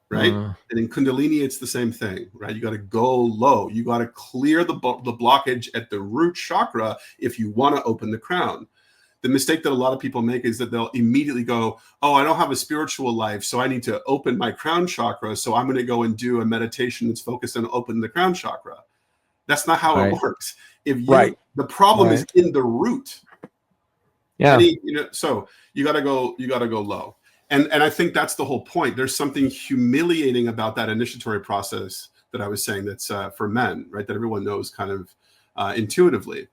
right? And in Kundalini, it's the same thing, right? You got to go low. You got to clear the blockage at the root chakra if you want to open the crown. The mistake that a lot of people make is that they'll immediately go, oh, I don't have a spiritual life, so I need to open my crown chakra, so I'm going to go and do a meditation that's focused on opening the crown chakra. That's not how it works. The problem is in the root. Yeah. So you got to go low. And I think that's the whole point. There's something humiliating about that initiatory process that I was saying that's for men, right? That everyone knows kind of intuitively.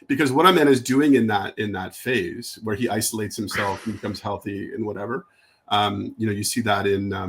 Because what a man is doing in that phase where he isolates himself and becomes healthy and whatever, you see that in a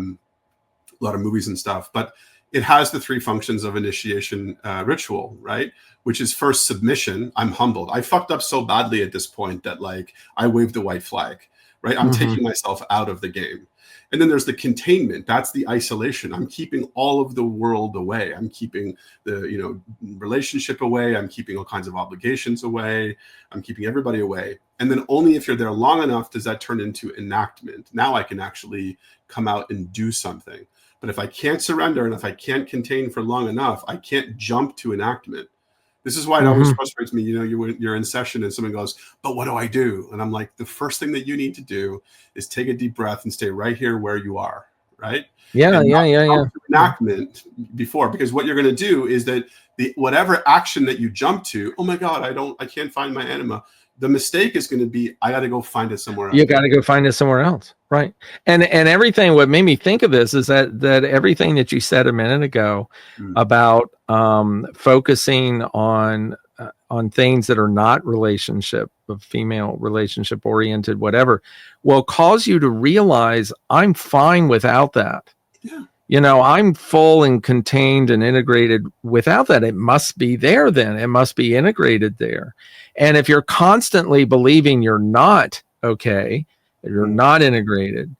lot of movies and stuff. But it has the 3 functions of initiation ritual, right? Which is first submission. I'm humbled. I fucked up so badly at this point that like I waved the white flag, right? I'm taking myself out of the game. And then there's the containment. That's the isolation. I'm keeping all of the world away. I'm keeping the relationship away. I'm keeping all kinds of obligations away. I'm keeping everybody away. And then only if you're there long enough does that turn into enactment. Now I can actually come out and do something. But if I can't surrender and if I can't contain for long enough, I can't jump to enactment. This is why it always frustrates me. You're in session and someone goes, but what do I do? And I'm like, the first thing that you need to do is take a deep breath and stay right here where you are, right? Yeah. Enactment before, because what you're going to do is that whatever action that you jump to, oh my God, I can't find my anima. The mistake is going to be, I got to go find it somewhere else. You got to go find it somewhere else. Right. And everything, what made me think of this is that everything that you said a minute ago about focusing on things that are not female relationship oriented, whatever, will cause you to realize I'm fine without that. Yeah. I'm full and contained and integrated without that. It must be there then. It must be integrated there. And if you're constantly believing you're not okay, you're not integrated,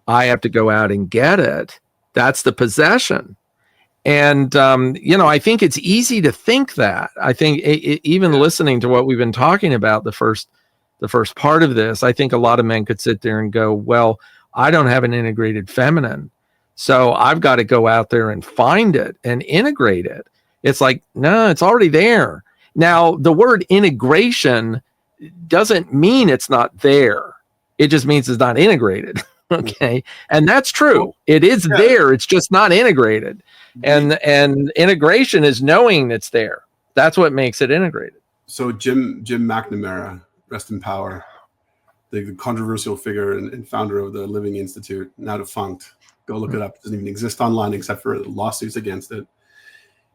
I have to go out and get it. That's the possession. And, I think it's easy to think that. I think even listening to what we've been talking about, the first part of this, I think a lot of men could sit there and go, well, I don't have an integrated feminine. So I've got to go out there and find it and integrate it. It's like, no, it's already there. Now, the word integration doesn't mean it's not there. It just means it's not integrated. Okay. And that's true. It is there. It's just not integrated. And integration is knowing it's there. That's what makes it integrated. So Jim McNamara, rest in power, the controversial figure and founder of the Living Institute, now defunct. Go look it up. It doesn't even exist online except for lawsuits against it.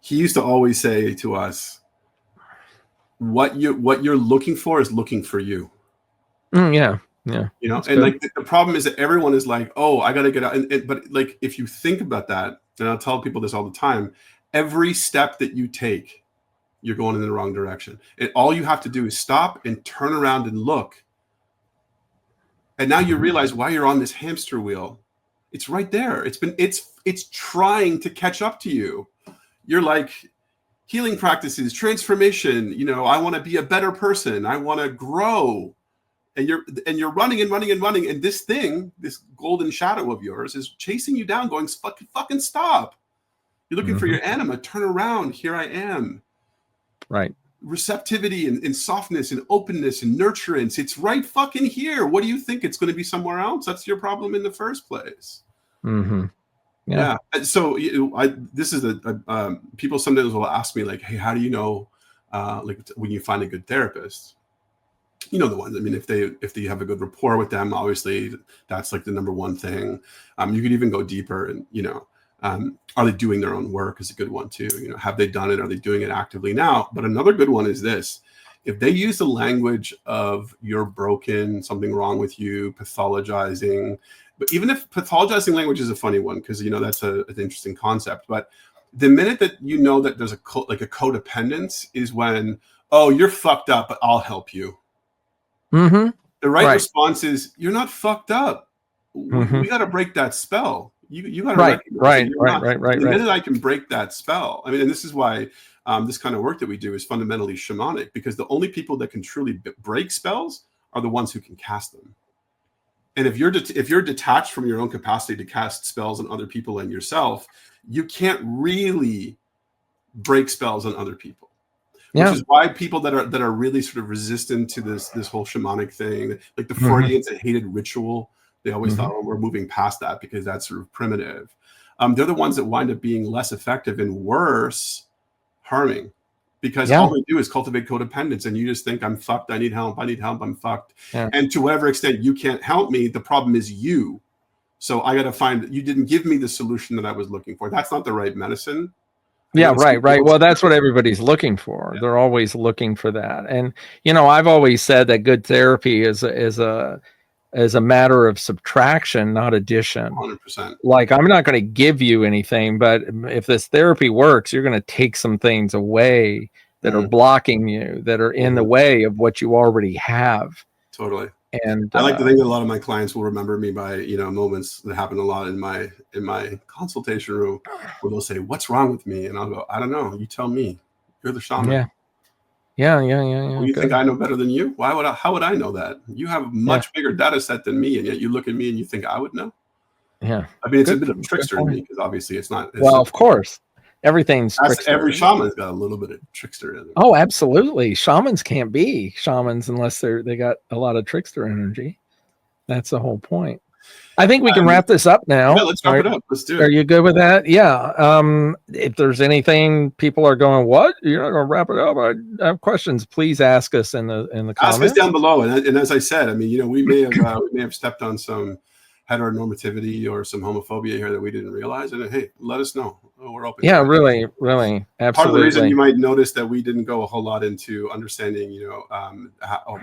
He used to always say to us, what you're looking for is looking for you. Yeah. And like the problem is that everyone is like, oh, I got to get out. But like, if you think about that, and I'll tell people this all the time, every step that you take you're going in the wrong direction. And all you have to do is stop and turn around and look. And now you realize why you're on this hamster wheel. It's right there. It's trying to catch up to you. You're like, healing practices, transformation, I want to be a better person. I want to grow. And you're running and running and running. And this thing, this golden shadow of yours, is chasing you down, going, fucking stop. You're looking for your anima. Turn around. Here I am. Right. Receptivity and softness and openness and nurturance. It's right fucking here. What do you think? It's going to be somewhere else? That's your problem in the first place. Mm-hmm. Yeah. So this is people sometimes will ask me like, hey, how do you know, like when you find a good therapist? The ones, I mean, if they have a good rapport with them, obviously that's like the number one thing. You could even go deeper and, are they doing their own work is a good one too. Have they done it? Are they doing it actively now? But another good one is this. If they use the language of you're broken, something wrong with you, pathologizing, but even if pathologizing language is a funny one, because, that's an interesting concept. But the minute that that there's a codependence is when, oh, you're fucked up, but I'll help you. Mm-hmm. The right response is, you're not fucked up. We got to break that spell. You got to right. The minute I can break that spell, I mean, and this is why this kind of work that we do is fundamentally shamanic, because the only people that can truly break spells are the ones who can cast them. And if you're detached from your own capacity to cast spells on other people and yourself, you can't really break spells on other people. Which is why people that are really sort of resistant to this whole shamanic thing, like the Freudians that hated ritual, they always thought, oh, we're moving past that because that's sort of primitive. They're the ones that wind up being less effective and worse, harming, because all they do is cultivate codependence, and you just think, I'm fucked, I need help, I'm fucked. And to whatever extent you can't help me, the problem is you. So I got to find that you didn't give me the solution that I was looking for. That's not the right medicine. Yeah, right. Well, that's what everybody's looking for. Yeah. They're always looking for that. And, I've always said that good therapy is a matter of subtraction, not addition. 100%. Like, I'm not going to give you anything, but if this therapy works, you're going to take some things away that are blocking you, that are in the way of what you already have. Totally. And I like to think that a lot of my clients will remember me by, moments that happen a lot in my consultation room where they'll say, what's wrong with me? And I'll go, I don't know. You tell me. You're the shaman. Yeah. Well, you think I know better than you? How would I know that? You have a much bigger data set than me, and yet you look at me and you think I would know? Yeah. I mean, it's a bit of a trickster in me, because obviously it's not. Of course. Everything's trickster. Every shaman's got a little bit of trickster in it. Oh, absolutely. Shamans can't be shamans unless they got a lot of trickster energy. That's the whole point. I think we can wrap this up now. Yeah, let's wrap it up. Let's do it. Are you good with that? Yeah. If there's anything people are going, what? You're not going to wrap it up? I have questions. Please ask us in the comments. Ask us down below. And as I said, I mean, we may have stepped on some heteronormativity or some homophobia here that we didn't realize. And hey, let us know. We're open. Yeah, really, absolutely. Part of the reason you might notice that we didn't go a whole lot into understanding,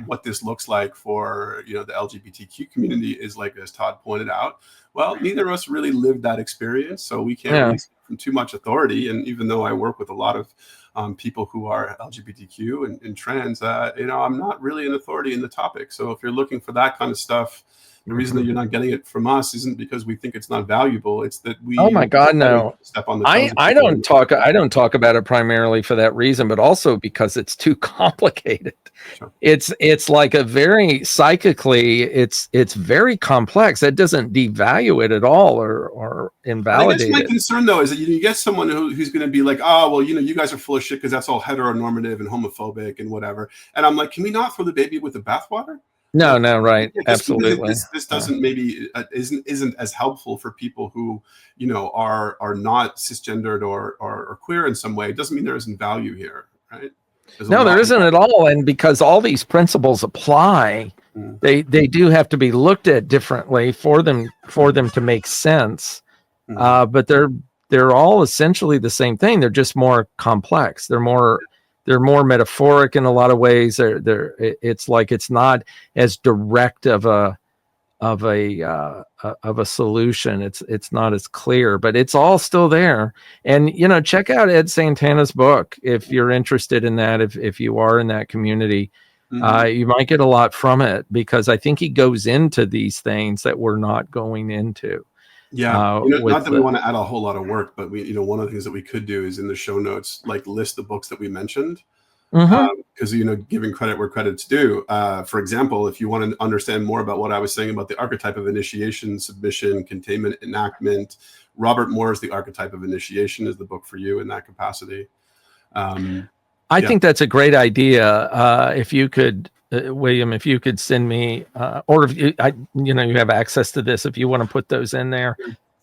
what this looks like for, the LGBTQ community is, like, as Todd pointed out, well, neither of us really lived that experience, so we can't really speak from too much authority. And even though I work with a lot of people who are LGBTQ and trans, I'm not really an authority in the topic. So if you're looking for that kind of stuff, the reason that you're not getting it from us isn't because we think it's not valuable. It's that we. Oh my God, no! Step on the I don't talk about it primarily for that reason, but also because it's too complicated. Sure. It's like a very psychically. It's very complex. That doesn't devalue it at all or invalidate it. That's my concern, though, is that you get someone who's going to be like, oh, well, you guys are full of shit because that's all heteronormative and homophobic and whatever. And I'm like, can we not throw the baby with the bathwater? No, right. Absolutely. This doesn't maybe isn't as helpful for people who, are not cisgendered or queer in some way. It doesn't mean there isn't value here, right? No, there isn't at all. And because all these principles apply, they do have to be looked at differently for them to make sense. But they're all essentially the same thing. They're just more complex. They're more metaphoric in a lot of ways. It's like it's not as direct of a of a solution. It's not as clear, but it's all still there. And check out Ed Santana's book if you're interested in that. If you are in that community, you might get a lot from it, because I think he goes into these things that we're not going into. Yeah, not that we want to add a whole lot of work, but we, one of the things that we could do is in the show notes, like list the books that we mentioned. Because giving credit where credit's due. For example, if you want to understand more about what I was saying about the archetype of initiation, submission, containment, enactment, Robert Moore's The Archetype of Initiation is the book for you in that capacity. I think that's a great idea. If you could, William, if you could send me, or if you have access to this, if you want to put those in there.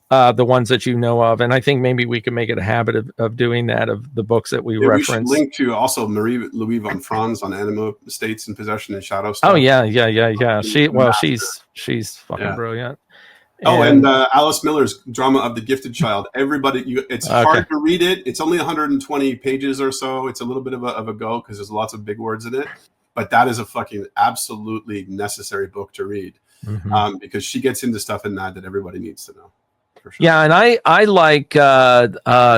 The ones that you know of, and I think maybe we can make it a habit of doing that, of the books that we reference. We should link to also Marie-Louise von Franz on Anima, States and Possession and Shadow stuff. Oh yeah. She's fucking brilliant. And Alice Miller's Drama of the Gifted Child. Everybody, it's hard to read it. It's only 120 pages or so. It's a little bit of a go because there's lots of big words in it, but that is a fucking absolutely necessary book to read, because she gets into stuff in that everybody needs to know. Sure. Yeah, and I like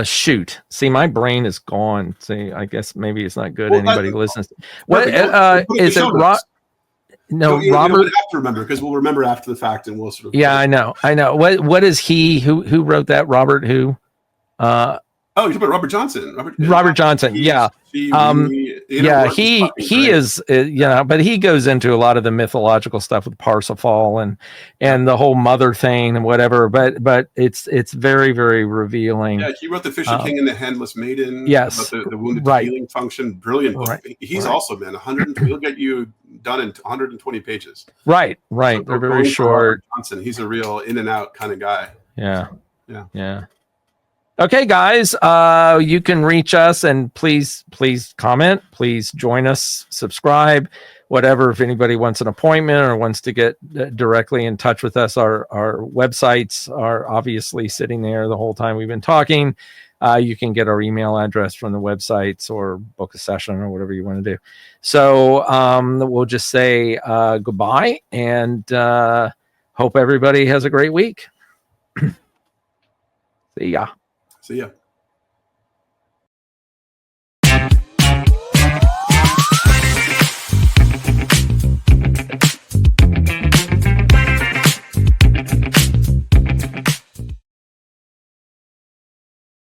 shoot. See, my brain is gone. See, I guess maybe it's not good. Anybody listens. What is it? No, Robert. You have to remember, because we'll remember after the fact, and we'll sort of. Yeah, I know. What is he? Who wrote that? Robert who? Oh, you're talking about Robert Johnson. Robert Johnson. Yeah. He is, but he goes into a lot of the mythological stuff with Parsifal and the whole mother thing and whatever. But it's very, very revealing. Yeah, he wrote The Fisher King and the Handless Maiden. Yes, about the wounded healing function. Brilliant book. He's also, man, 100. He'll get you done in 120 pages. Right. So they're very short. Johnson, he's a real in and out kind of guy. Yeah. Okay, guys, you can reach us, and please comment, please join us, subscribe, whatever. If anybody wants an appointment or wants to get directly in touch with us, our websites are obviously sitting there the whole time we've been talking. You can get our email address from the websites or book a session or whatever you want to do. So we'll just say goodbye, and hope everybody has a great week. See ya.